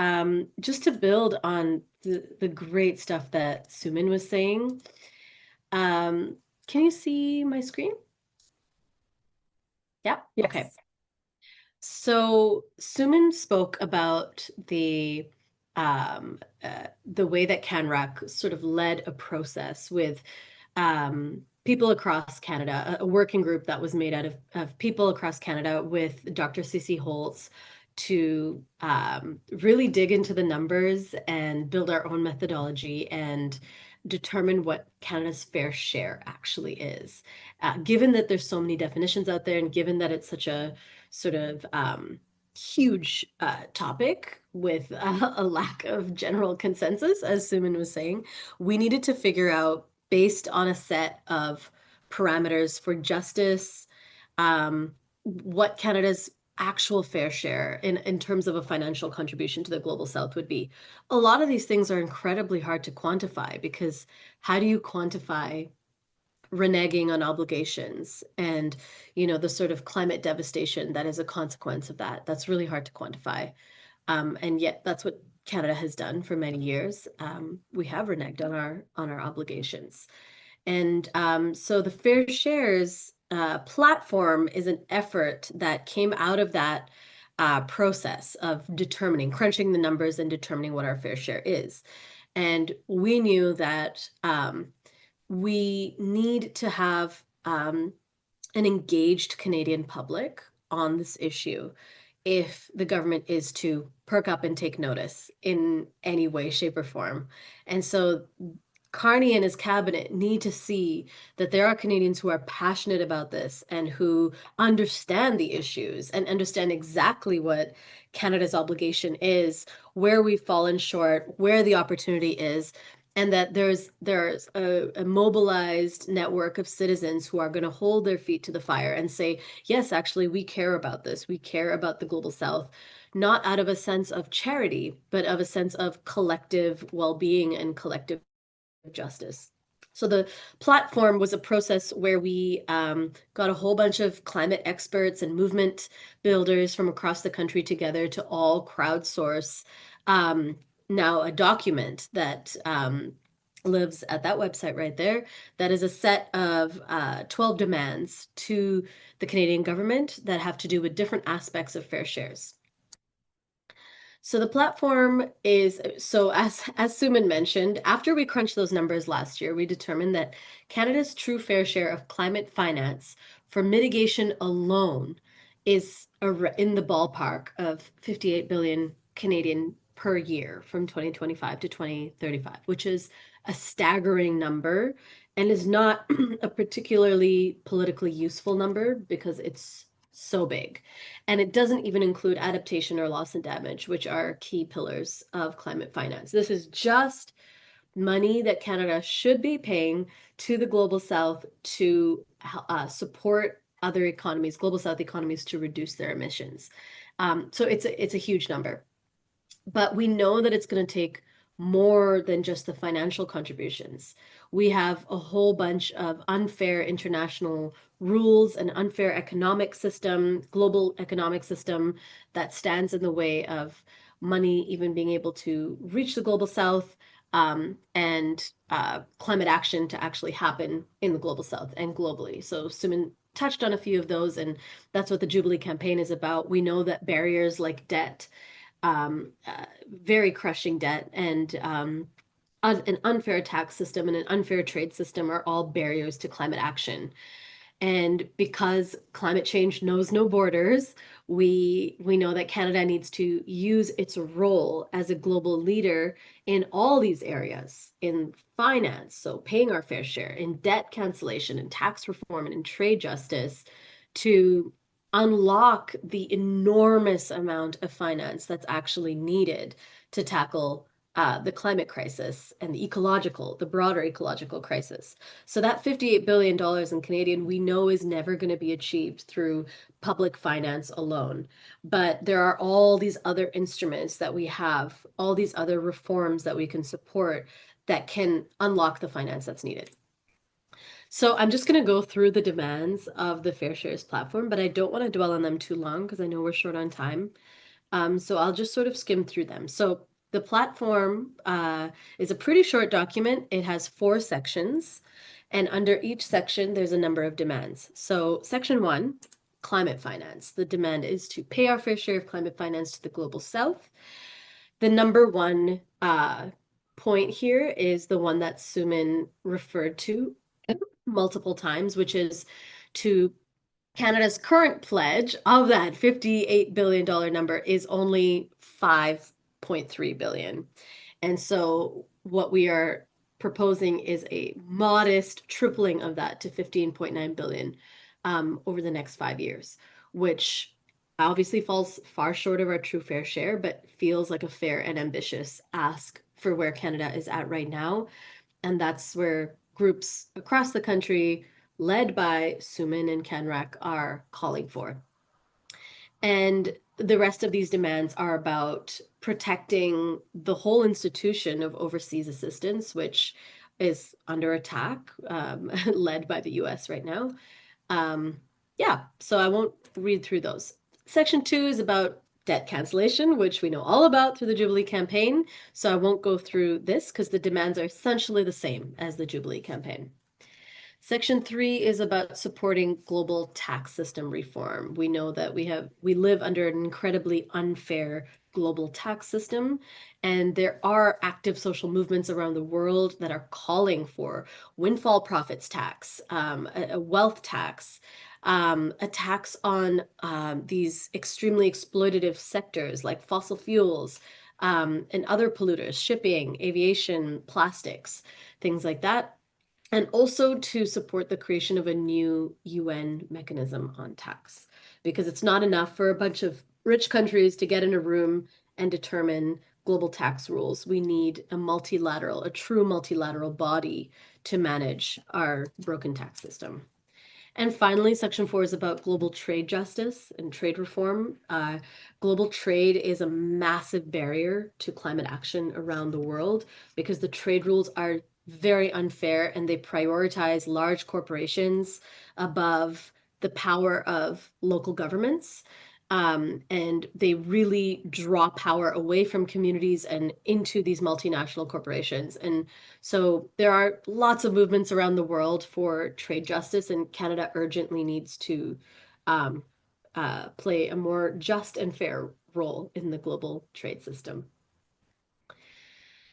just to build on the great stuff that Soomin was saying. Can you see my screen? Yeah. Yes. Okay. So Soomin spoke about the way that CanRAC sort of led a process with people across Canada, a working group that was made out of people across Canada with Dr. Cece Holtz to really dig into the numbers and build our own methodology and determine what Canada's fair share actually is. Given that there's so many definitions out there and given that it's such a sort of huge topic with a lack of general consensus, as Soomin was saying, we needed to figure out, based on a set of parameters for justice, what Canada's actual fair share in terms of a financial contribution to the global south would be. A lot of these things are incredibly hard to quantify because how do you quantify reneging on obligations and, you know, the sort of climate devastation that is a consequence of that? That's really hard to quantify. And yet that's what Canada has done for many years. We have reneged on our obligations. And so the Fair Shares platform is an effort that came out of that process of crunching the numbers and determining what our fair share is. And we knew that we need to have an engaged Canadian public on this issue if the government is to perk up and take notice in any way, shape, or form. And so Carney and his cabinet need to see that there are Canadians who are passionate about this and who understand the issues and understand exactly what Canada's obligation is, where we've fallen short, where the opportunity is, and that there's a mobilized network of citizens who are going to hold their feet to the fire and say, yes, actually, we care about this. We care about the global south, not out of a sense of charity, but of a sense of collective well-being and collective justice. So the platform was a process where we got a whole bunch of climate experts and movement builders from across the country together to all crowdsource now a document that lives at that website right there. That is a set of 12 demands to the Canadian government that have to do with different aspects of fair shares. So the platform is, so as Soomin mentioned, after we crunched those numbers last year, we determined that Canada's true fair share of climate finance for mitigation alone is in the ballpark of 58 billion Canadian per year from 2025 to 2035, which is a staggering number and is not a particularly politically useful number because it's so big. And it doesn't even include adaptation or loss and damage, which are key pillars of climate finance. This is just money that Canada should be paying to the global south to support other economies, global south economies, to reduce their emissions. So it's a huge number. But we know that it's going to take more than just the financial contributions. We have a whole bunch of unfair international rules, an unfair economic system, global economic system that stands in the way of money even being able to reach the global south, and climate action to actually happen in the global south and globally. So Soomin touched on a few of those, and that's what the Jubilee campaign is about. We know that barriers like debt, very crushing debt, and an unfair tax system and an unfair trade system are all barriers to climate action. And because climate change knows no borders, we know that Canada needs to use its role as a global leader in all these areas, in finance, so paying our fair share, in debt cancellation, in tax reform, and in trade justice, to unlock the enormous amount of finance that's actually needed to tackle the climate crisis and the broader ecological crisis. So that $58 billion in Canadian, we know, is never going to be achieved through public finance alone. But there are all these other instruments that we have, all these other reforms that we can support that can unlock the finance that's needed. So I'm just going to go through the demands of the Fair Shares platform, but I don't want to dwell on them too long because I know we're short on time. So I'll just sort of skim through them. So the platform is a pretty short document. It has 4 sections, and under each section, there's a number of demands. So section 1, climate finance. The demand is to pay our fair share of climate finance to the global south. The number 1 point here is the one that Soomin referred to multiple times, which is to Canada's current pledge of that $58 billion number is only $5.3 billion. And so what we are proposing is a modest tripling of that to $15.9 billion over the next 5 years, which obviously falls far short of our true fair share, but feels like a fair and ambitious ask for where Canada is at right now. And that's where groups across the country, led by Soomin and CanRac, are calling for. And the rest of these demands are about protecting the whole institution of overseas assistance, which is under attack, led by the US right now. Yeah, so I won't read through those. Section 2 is about debt cancellation, which we know all about through the Jubilee campaign. So I won't go through this because the demands are essentially the same as the Jubilee campaign. Section 3 is about supporting global tax system reform. We know that we live under an incredibly unfair global tax system, and there are active social movements around the world that are calling for windfall profits tax, a wealth tax, a tax on these extremely exploitative sectors like fossil fuels and other polluters, shipping, aviation, plastics, things like that. And also to support the creation of a new UN mechanism on tax, because it's not enough for a bunch of rich countries to get in a room and determine global tax rules. We need a true multilateral body to manage our broken tax system. And finally, section 4 is about global trade justice and trade reform. Global trade is a massive barrier to climate action around the world because the trade rules are very unfair and they prioritize large corporations above the power of local governments. And they really draw power away from communities and into these multinational corporations. And so there are lots of movements around the world for trade justice, and Canada urgently needs to play a more just and fair role in the global trade system.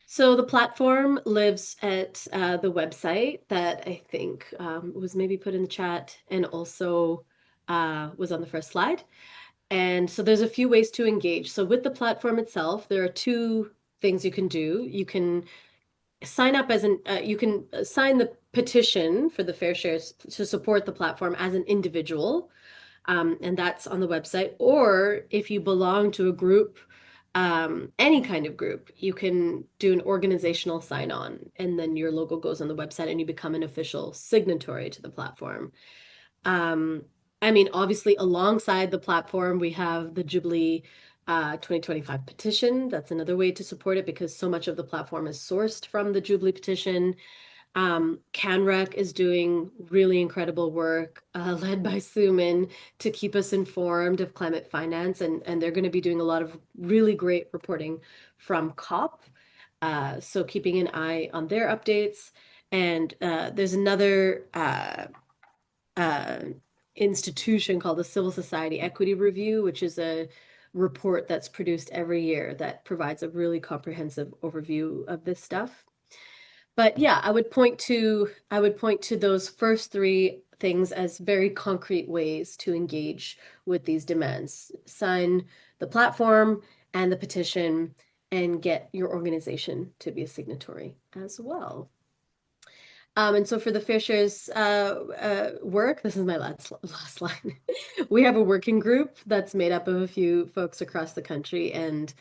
So the platform lives at the website that I think was maybe put in the chat and also was on the first slide. And so there's a few ways to engage. So with the platform itself, there are 2 things you can do. You can sign up as you can sign the petition for the Fair Shares to support the platform as an individual. And that's on the website. Or if you belong to a group, any kind of group, you can do an organizational sign-on, and then your logo goes on the website and you become an official signatory to the platform. I mean, obviously, alongside the platform, we have the Jubilee 2025 petition. That's another way to support it because so much of the platform is sourced from the Jubilee petition. CanRec is doing really incredible work led by Soomin to keep us informed of climate finance, and they're going to be doing a lot of really great reporting from COP. So keeping an eye on their updates. And there's another institution called the Civil Society Equity Review, which is a report that's produced every year that provides a really comprehensive overview of this stuff. But yeah, I would point to those first three things as very concrete ways to engage with these demands. Sign the platform and the petition and get your organization to be a signatory as well. And so for the Fair Shares work, this is my last line. We have a working group that's made up of a few folks across the country, and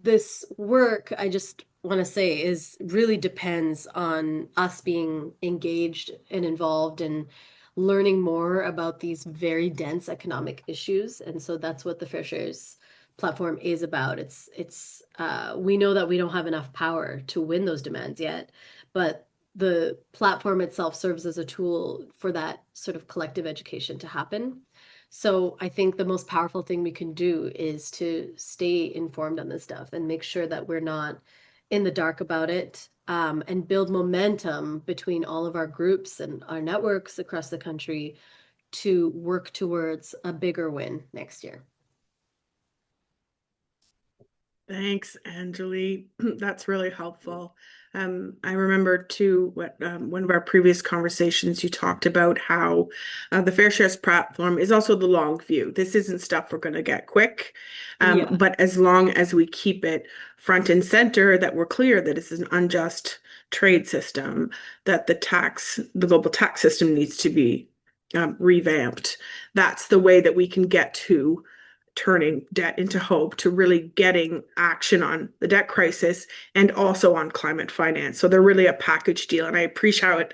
this work, I just want to say, is really depends on us being engaged and involved and learning more about these very dense economic issues. And so that's what the Fair Shares platform is about. It's we know that we don't have enough power to win those demands yet, but the platform itself serves as a tool for that sort of collective education to happen. So I think the most powerful thing we can do is to stay informed on this stuff and make sure that we're not in the dark about it, and build momentum between all of our groups and our networks across the country to work towards a bigger win next year. Thanks, Anjali. That's really helpful. I remember too what one of our previous conversations you talked about how the Fair Shares platform is also the long view. This isn't stuff we're going to get quick, but as long as we keep it front and center, that we're clear that this is an unjust trade system, that the global tax system needs to be revamped. That's the way that we can get to turning debt into hope, to really getting action on the debt crisis and also on climate finance. So they're really a package deal. And I appreciate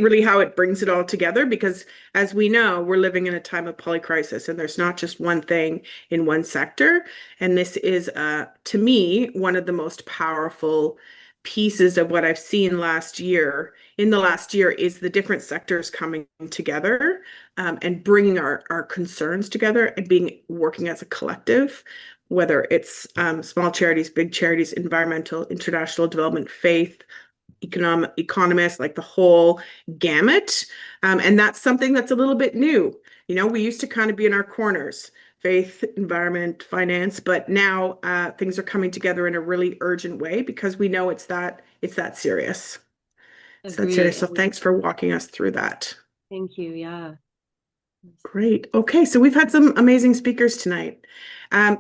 really how it brings it all together, because as we know, we're living in a time of polycrisis and there's not just one thing in one sector. And this is, to me, one of the most powerful pieces of what I've seen in the last year is the different sectors coming together, and bringing our concerns together and working as a collective, whether it's small charities, big charities, environmental, international development, faith, economists, like the whole gamut. And that's something that's a little bit new. You know, we used to kind of be in our corners, faith, environment, finance, but now things are coming together in a really urgent way because we know it's that serious. Agreed. So thanks for walking us through that. Thank you. Yeah. Great. Okay, so we've had some amazing speakers tonight.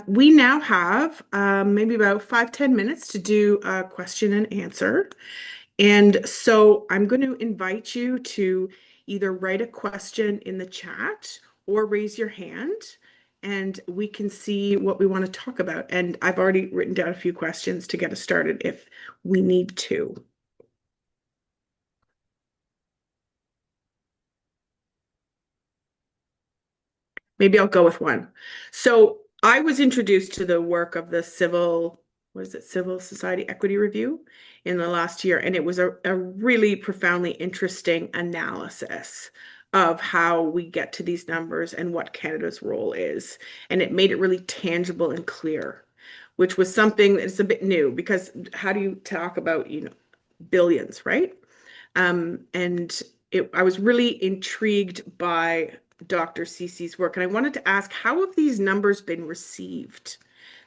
We now have maybe about 5-10 minutes to do a question and answer. And so I'm going to invite you to either write a question in the chat or raise your hand, and we can see what we want to talk about. And I've already written down a few questions to get us started if we need to. Maybe I'll go with one. So I was introduced to the work of the Civil Society Equity Review in the last year, and it was a really profoundly interesting analysis of how we get to these numbers and what Canada's role is. And it made it really tangible and clear, which was something that's a bit new, because how do you talk about, billions, right? I was really intrigued by Dr. Cece's work, and I wanted to ask, how have these numbers been received?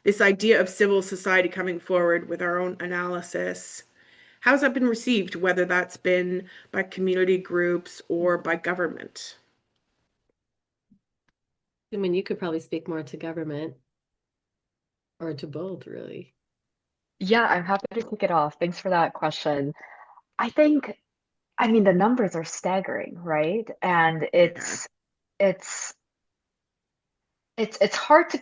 This idea of civil society coming forward with our own analysis, how's that been received, whether that's been by community groups or by government? I mean, you could probably speak more to government or to both, really. Yeah, I'm happy to kick it off. Thanks for that question. I mean, the numbers are staggering, right? And it's hard to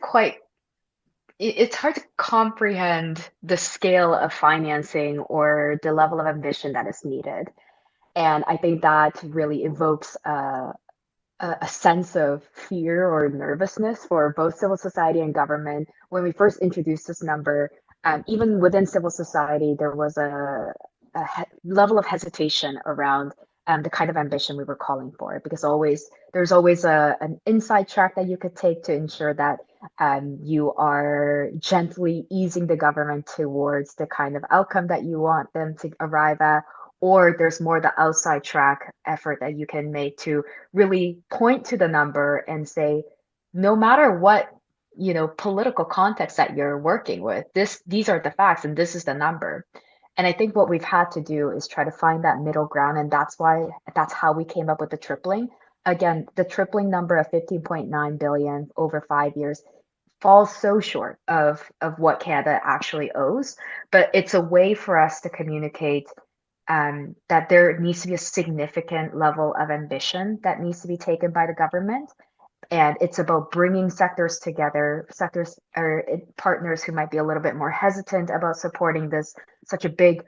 it's hard to comprehend the scale of financing or the level of ambition that is needed. And I think that really evokes a sense of fear or nervousness for both civil society and government. When we first introduced this number, even within civil society, there was a level of hesitation around the kind of ambition we were calling for, because there's always an inside track that you could take to ensure that you are gently easing the government towards the kind of outcome that you want them to arrive at, or there's more the outside track effort that you can make to really point to the number and say, no matter what, political context that you're working with, these are the facts and this is the number. And I think what we've had to do is try to find that middle ground, and that's how we came up with the tripling. Again, the tripling number of 15.9 billion over 5 years falls so short of what Canada actually owes, but it's a way for us to communicate that there needs to be a significant level of ambition that needs to be taken by the government. And it's about bringing sectors together, sectors or partners who might be a little bit more hesitant about supporting this, such a big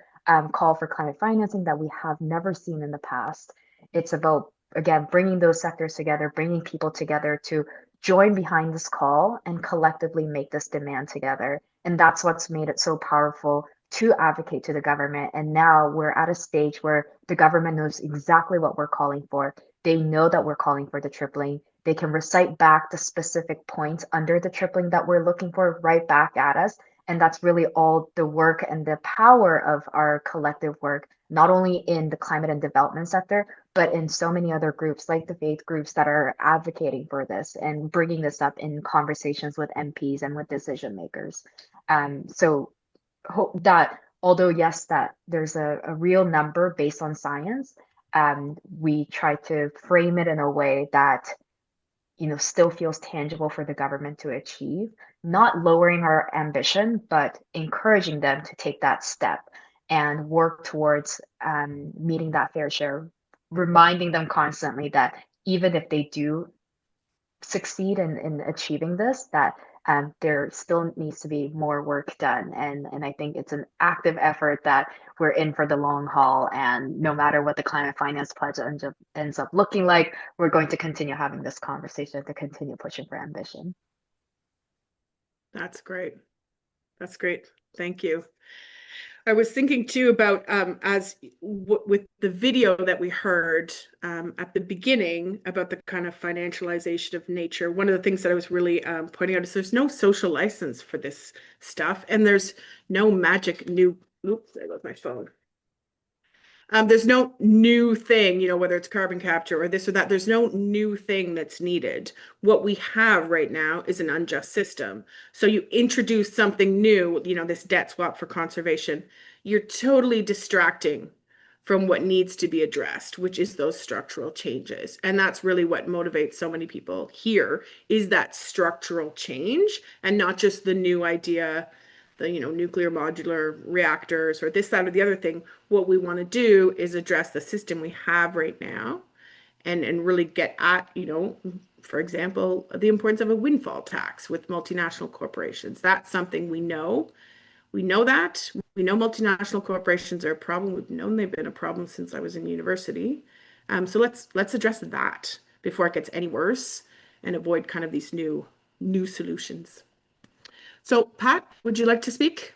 call for climate financing that we have never seen in the past. It's about, again, bringing those sectors together, bringing people together to join behind this call and collectively make this demand together. And that's what's made it so powerful to advocate to the government. And now we're at a stage where the government knows exactly what we're calling for. They know that we're calling for the tripling. They can recite back the specific points under the tripling that we're looking for right back at us. And that's really all the work and the power of our collective work, not only in the climate and development sector, but in so many other groups like the faith groups that are advocating for this and bringing this up in conversations with MPs and with decision makers. So hope that although yes, that there's a real number based on science, we try to frame it in a way that still feels tangible for the government to achieve, not lowering our ambition, but encouraging them to take that step and work towards meeting that fair share, reminding them constantly that even if they do succeed in achieving this, that there still needs to be more work done. And I think it's an active effort that we're in for the long haul. And no matter what the climate finance pledge ends up looking like, we're going to continue having this conversation to continue pushing for ambition. That's great. That's great. Thank you. I was thinking too about with the video that we heard at the beginning about the kind of financialization of nature. One of the things that I was really pointing out is there's no social license for this stuff, and there's no magic new. Oops, there goes my phone. There's no new thing, whether it's carbon capture or this or that. There's no new thing that's needed. What we have right now is an unjust system. So you introduce something new, this debt swap for conservation. You're totally distracting from what needs to be addressed, which is those structural changes. And that's really what motivates so many people here, is that structural change and not just the new idea, the nuclear modular reactors or this, that, or the other thing. What we want to do is address the system we have right now and really get at, for example, the importance of a windfall tax with multinational corporations. That's something we know. We know that. We know multinational corporations are a problem. We've known they've been a problem since I was in university. So let's address that before it gets any worse and avoid kind of these new solutions. So, Pat, would you like to speak?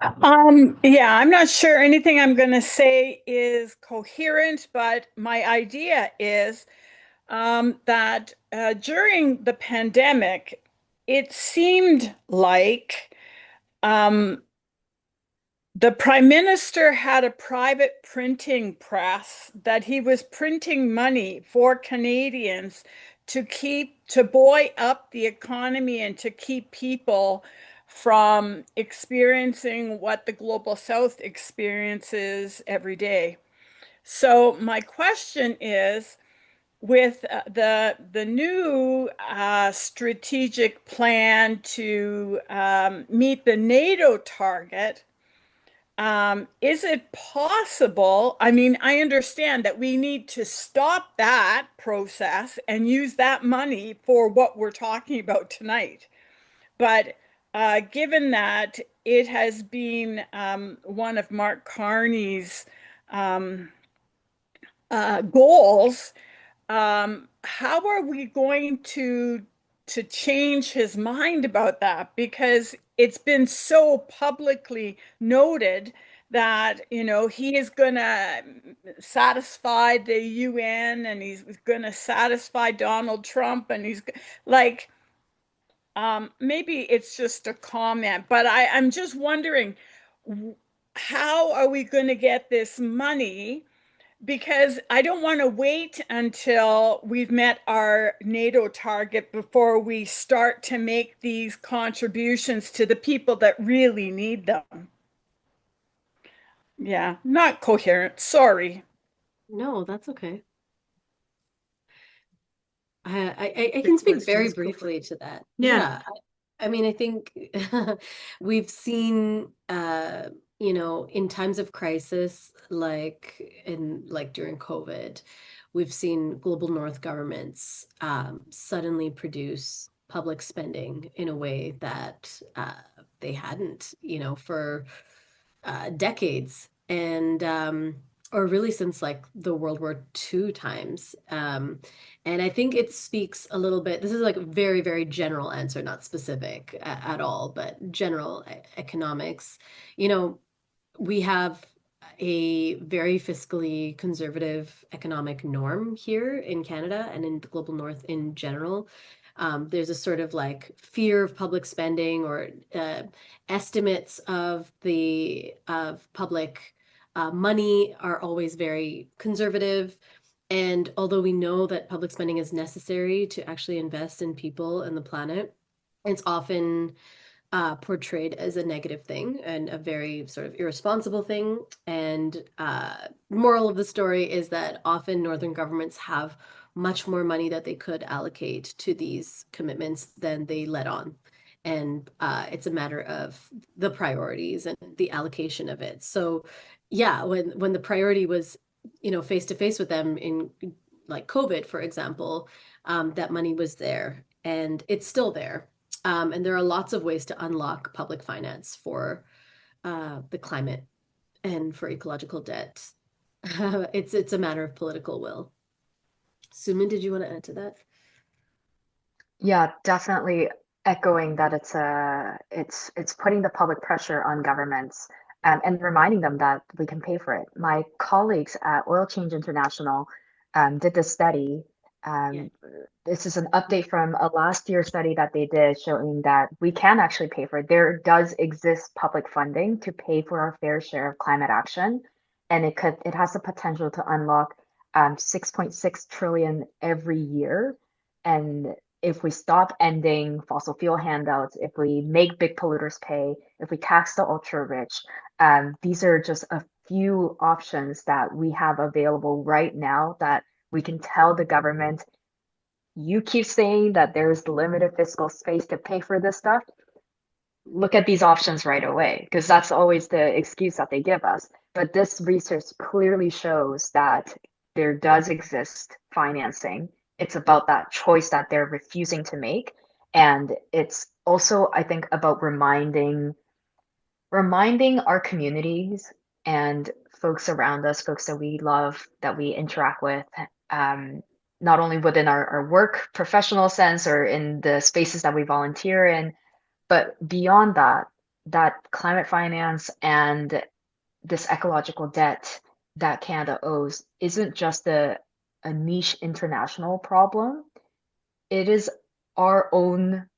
Yeah, I'm not sure anything I'm going to say is coherent, but my idea is that during the pandemic, it seemed like the Prime Minister had a private printing press, that he was printing money for Canadians to buoy up the economy and to keep people from experiencing what the global south experiences every day. So my question is, with the new strategic plan to meet the NATO target, Is it possible? I mean, I understand that we need to stop that process and use that money for what we're talking about tonight. But given that it has been one of Mark Carney's goals, how are we going to change his mind about that? Because it's been so publicly noted that, you know, he is going to satisfy the UN and he's going to satisfy Donald Trump and he's like, maybe it's just a comment, but I'm just wondering, how are we going to get this money? Because I don't want to wait until we've met our NATO target before we start to make these contributions to the people that really need them. Yeah, not coherent. Sorry. No, that's okay. I can speak very briefly to that. Yeah. I mean, I think we've seen, you know, in times of crisis, like during COVID, we've seen global North governments suddenly produce public spending in a way that they hadn't, you know, for decades. And or really since like the World War II times. And I think it speaks a little bit, this is like a very, very general answer, not specific at all, but general economics. You know, we have a very fiscally conservative economic norm here in Canada and in the global north in general. There's a sort of like fear of public spending or estimates of public money are always very conservative. And although we know that public spending is necessary to actually invest in people and the planet, it's often portrayed as a negative thing and a very sort of irresponsible thing. And moral of the story is that often Northern governments have much more money that they could allocate to these commitments than they let on. And it's a matter of the priorities and the allocation of it. So yeah, when the priority was, you know, face to face with them in like COVID, for example, that money was there and it's still there. And there are lots of ways to unlock public finance for the climate and for ecological debt. It's a matter of political will. Soomin, did you want to add to that? Yeah, definitely echoing that it's putting the public pressure on governments and reminding them that we can pay for it. My colleagues at Oil Change International did this study. This is an update from a last year study that they did showing that we can actually pay for it. There does exist public funding to pay for our fair share of climate action, and it has the potential to unlock 6.6 trillion every year. And if we stop ending fossil fuel handouts, if we make big polluters pay, if we tax the ultra rich, these are just a few options that we have available right now that we can tell the government, you keep saying that there's limited fiscal space to pay for this stuff. Look at these options right away, because that's always the excuse that they give us. But this research clearly shows that there does exist financing. It's about that choice that they're refusing to make. And it's also, I think, about reminding our communities and folks around us, folks that we love, that we interact with, not only within our work professional sense or in the spaces that we volunteer in, but beyond that, that climate finance and this ecological debt that Canada owes isn't just a niche international problem. It is our own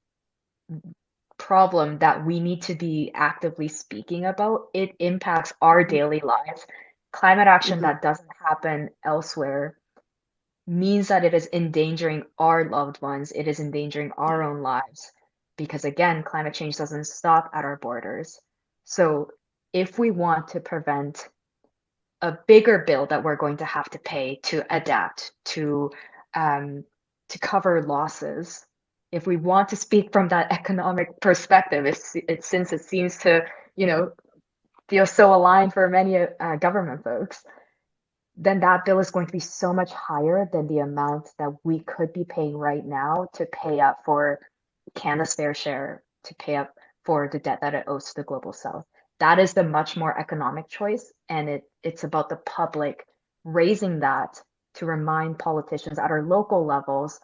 problem that we need to be actively speaking about. It impacts our daily lives. Climate action that doesn't happen elsewhere means that it is endangering our loved ones. It is endangering our own lives. Because again, climate change doesn't stop at our borders. So if we want to prevent a bigger bill that we're going to have to pay to adapt, to cover losses, if we want to speak from that economic perspective, since it seems to, you know, feels so aligned for many government folks, then that bill is going to be so much higher than the amount that we could be paying right now to pay up for Canada's fair share, to pay up for the debt that it owes to the global south. That is the much more economic choice, and it's about the public raising that to remind politicians at our local levels,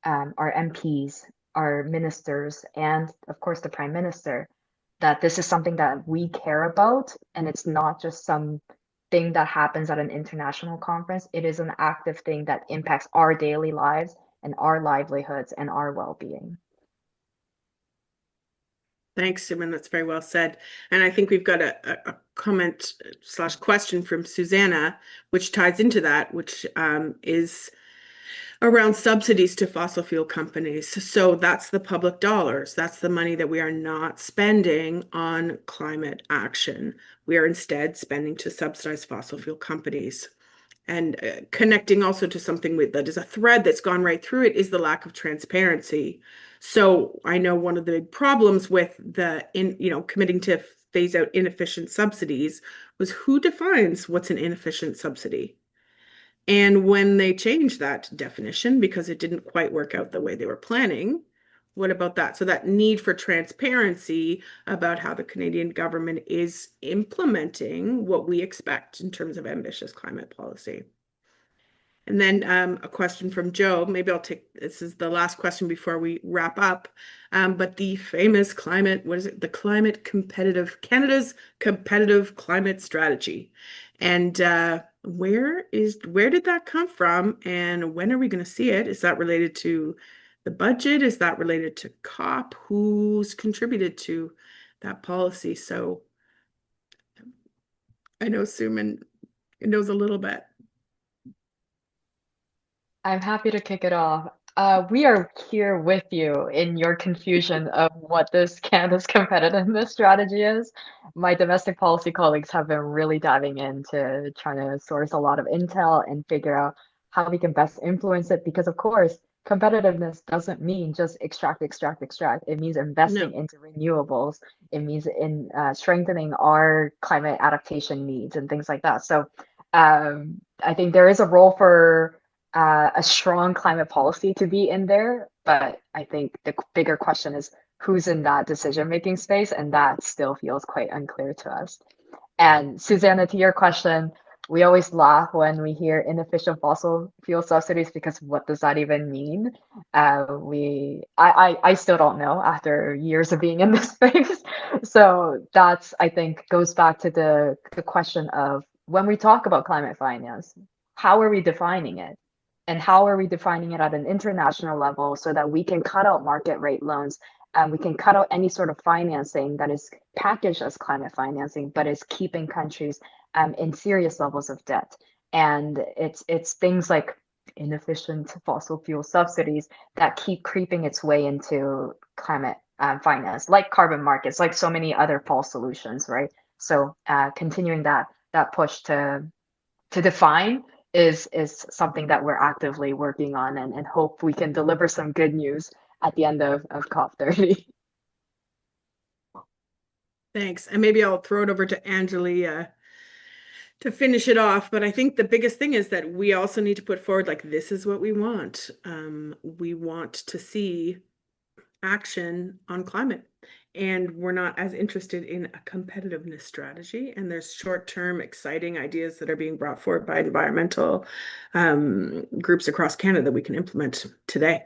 our MPs, our ministers, and of course the Prime Minister, that this is something that we care about, and it's not just some thing that happens at an international conference. It is an active thing that impacts our daily lives and our livelihoods and our well-being. Thanks, Soomin. That's very well said. And I think we've got a comment / question from Susanna, which ties into that, which is around subsidies to fossil fuel companies. So that's the public dollars. That's the money that we are not spending on climate action. We are instead spending to subsidize fossil fuel companies. And connecting also to something that is a thread that's gone right through it is the lack of transparency. So I know one of the big problems with committing to phase out inefficient subsidies was who defines what's an inefficient subsidy. And when they changed that definition because it didn't quite work out the way they were planning, what about that? So that need for transparency about how the Canadian government is implementing what we expect in terms of ambitious climate policy. And then a question from Joe. Maybe I'll take, this is the last question before we wrap up. But the famous climate, what is it? Canada's competitive climate strategy. And where did that come from? And when are we going to see it? Is that related to the budget? Is that related to COP? Who's contributed to that policy? So I know Soomin knows a little bit. I'm happy to kick it off. We are here with you in your confusion of what this Canada's competitiveness strategy is. My domestic policy colleagues have been really diving into trying to source a lot of intel and figure out how we can best influence it, because of course, competitiveness doesn't mean just extract, extract, extract. It means investing into renewables. It means in strengthening our climate adaptation needs and things like that. So I think there is a role for a strong climate policy to be in there, but I think the bigger question is who's in that decision-making space, and that still feels quite unclear to us. And Susanna, to your question, we always laugh when we hear inefficient fossil fuel subsidies, because what does that even mean? I still don't know after years of being in this space. So that's, I think, goes back to the question of when we talk about climate finance, how are we defining it? And how are we defining it at an international level so that we can cut out market rate loans and we can cut out any sort of financing that is packaged as climate financing, but is keeping countries in serious levels of debt. And it's things like inefficient fossil fuel subsidies that keep creeping its way into climate finance, like carbon markets, like so many other false solutions, right? So continuing that push to define is something that we're actively working on, and hope we can deliver some good news at the end of COP30. Thanks. And maybe I'll throw it over to Anjali to finish it off. But I think the biggest thing is that we also need to put forward, like, this is what we want. We want to see action on climate. And we're not as interested in a competitiveness strategy. And there's short-term exciting ideas that are being brought forward by environmental groups across Canada that we can implement today.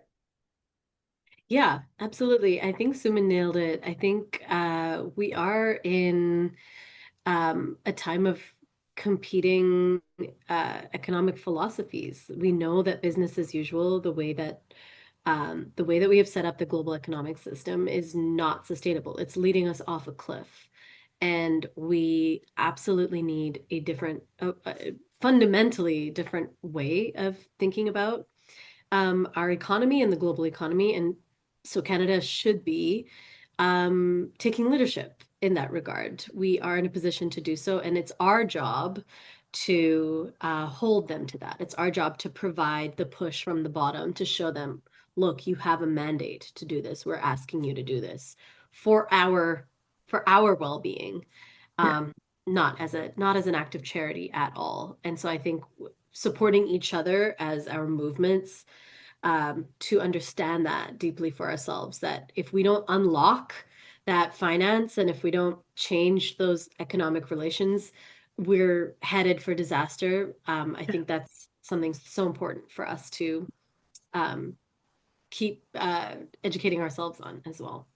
Yeah, absolutely. I think Soomin nailed it. I think we are in a time of competing economic philosophies. We know that business as usual, the way that we have set up the global economic system is not sustainable. It's leading us off a cliff. And we absolutely need a different, fundamentally different way of thinking about our economy and the global economy. And so Canada should be taking leadership in that regard. We are in a position to do so, and it's our job to hold them to that. It's our job to provide the push from the bottom to show them, look, you have a mandate to do this. We're asking you to do this for our well-being. not as an act of charity at all. And so I think supporting each other as our movements, to understand that deeply for ourselves, that if we don't unlock that finance and if we don't change those economic relations, we're headed for disaster. I think that's something so important for us to keep educating ourselves on as well.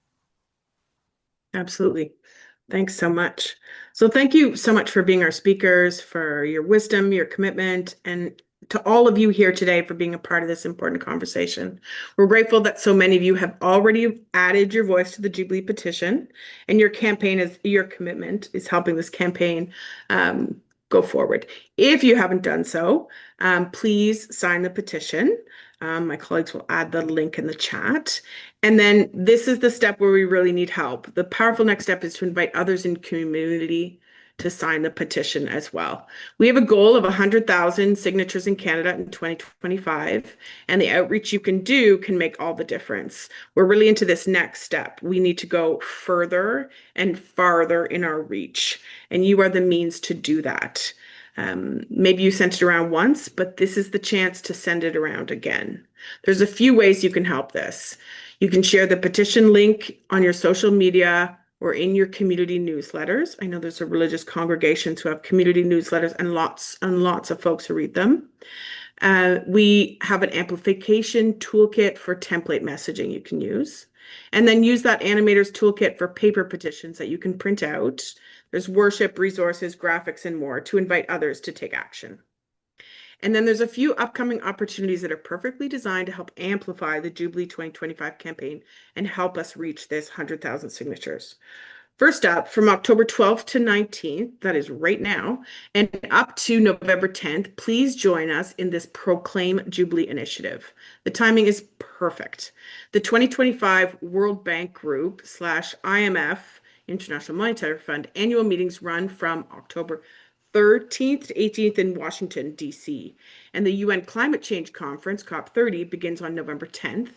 Absolutely. Thanks so much. So thank you so much for being our speakers, for your wisdom, your commitment, and to all of you here today for being a part of this important conversation. We're grateful that so many of you have already added your voice to the Jubilee petition, and your commitment is helping this campaign go forward. If you haven't done so, please sign the petition. My colleagues will add the link in the chat. And then this is the step where we really need help. The powerful next step is to invite others in community to sign the petition as well. We have a goal of 100,000 signatures in Canada in 2025, and the outreach you can do can make all the difference. We're really into this next step. We need to go further and farther in our reach, and you are the means to do that. Maybe you sent it around once, but this is the chance to send it around again. There's a few ways you can help this. You can share the petition link on your social media or in your community newsletters. I know there's a religious congregations who have community newsletters and lots of folks who read them. We have an amplification toolkit for template messaging you can use. And then use that animator's toolkit for paper petitions that you can print out. There's worship resources, graphics, and more to invite others to take action. And then there's a few upcoming opportunities that are perfectly designed to help amplify the Jubilee 2025 campaign and help us reach this 100,000 signatures. First up, from October 12th to 19th, that is right now, and up to November 10th, please join us in this Proclaim Jubilee initiative. The timing is perfect. The 2025 World Bank Group / IMF, International Monetary Fund, annual meetings run from October 13th to 18th in Washington, D.C. And the UN Climate Change Conference, COP30, begins on November 10th.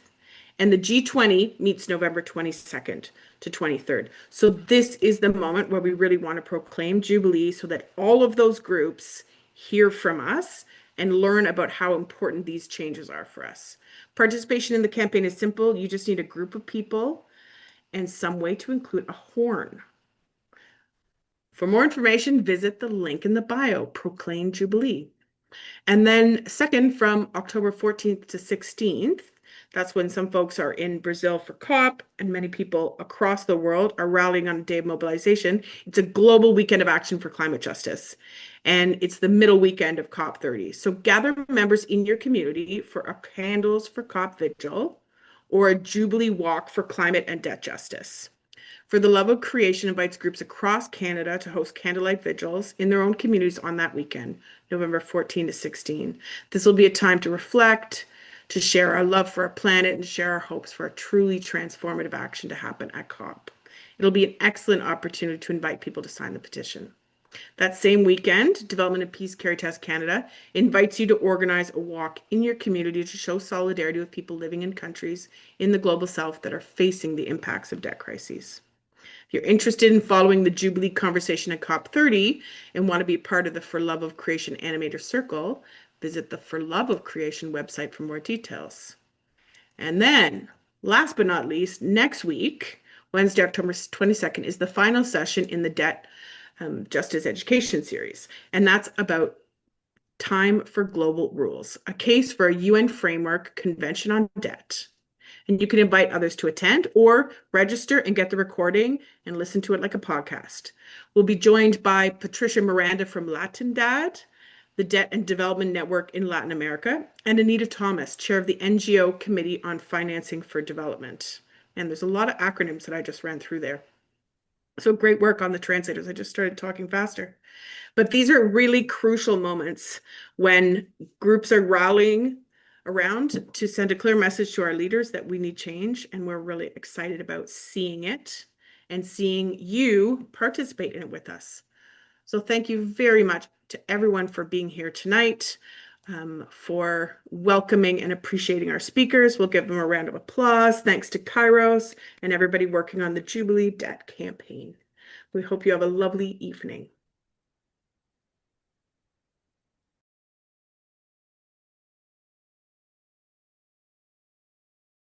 And the G20 meets November 22nd to 23rd. So this is the moment where we really want to proclaim Jubilee so that all of those groups hear from us and learn about how important these changes are for us. Participation in the campaign is simple. You just need a group of people and some way to include a horn. For more information, visit the link in the bio, Proclaim Jubilee. And then second, from October 14th to 16th, that's when some folks are in Brazil for COP, and many people across the world are rallying on a day of mobilization. It's a global weekend of action for climate justice, and it's the middle weekend of COP30. So gather members in your community for a Candles for COP vigil or a Jubilee walk for climate and debt justice. For the Love of Creation invites groups across Canada to host candlelight vigils in their own communities on that weekend, November 14 to 16. This will be a time to reflect, to share our love for our planet, and share our hopes for a truly transformative action to happen at COP. It'll be an excellent opportunity to invite people to sign the petition. That same weekend, Development and Peace Caritas Canada invites you to organize a walk in your community to show solidarity with people living in countries in the Global South that are facing the impacts of debt crises. If you're interested in following the Jubilee conversation at COP30 and want to be part of the For Love of Creation Animator Circle, visit the For Love of Creation website for more details. And then, last but not least, next week, Wednesday, October 22nd, is the final session in the Debt Justice Education Series. And that's about Time for Global Rules, a case for a UN framework convention on debt. And you can invite others to attend or register and get the recording and listen to it like a podcast. We'll be joined by Patricia Miranda from LatinDad, the Debt and Development Network in Latin America, and Anita Thomas, chair of the NGO Committee on Financing for Development. And there's a lot of acronyms that I just ran through there. So great work on the translators. I just started talking faster. But these are really crucial moments when groups are rallying around to send a clear message to our leaders that we need change, and we're really excited about seeing it and seeing you participate in it with us. So thank you very much to everyone for being here tonight, for welcoming and appreciating our speakers. We'll give them a round of applause. Thanks to KAIROS and everybody working on the Jubilee Debt Campaign. We hope you have a lovely evening.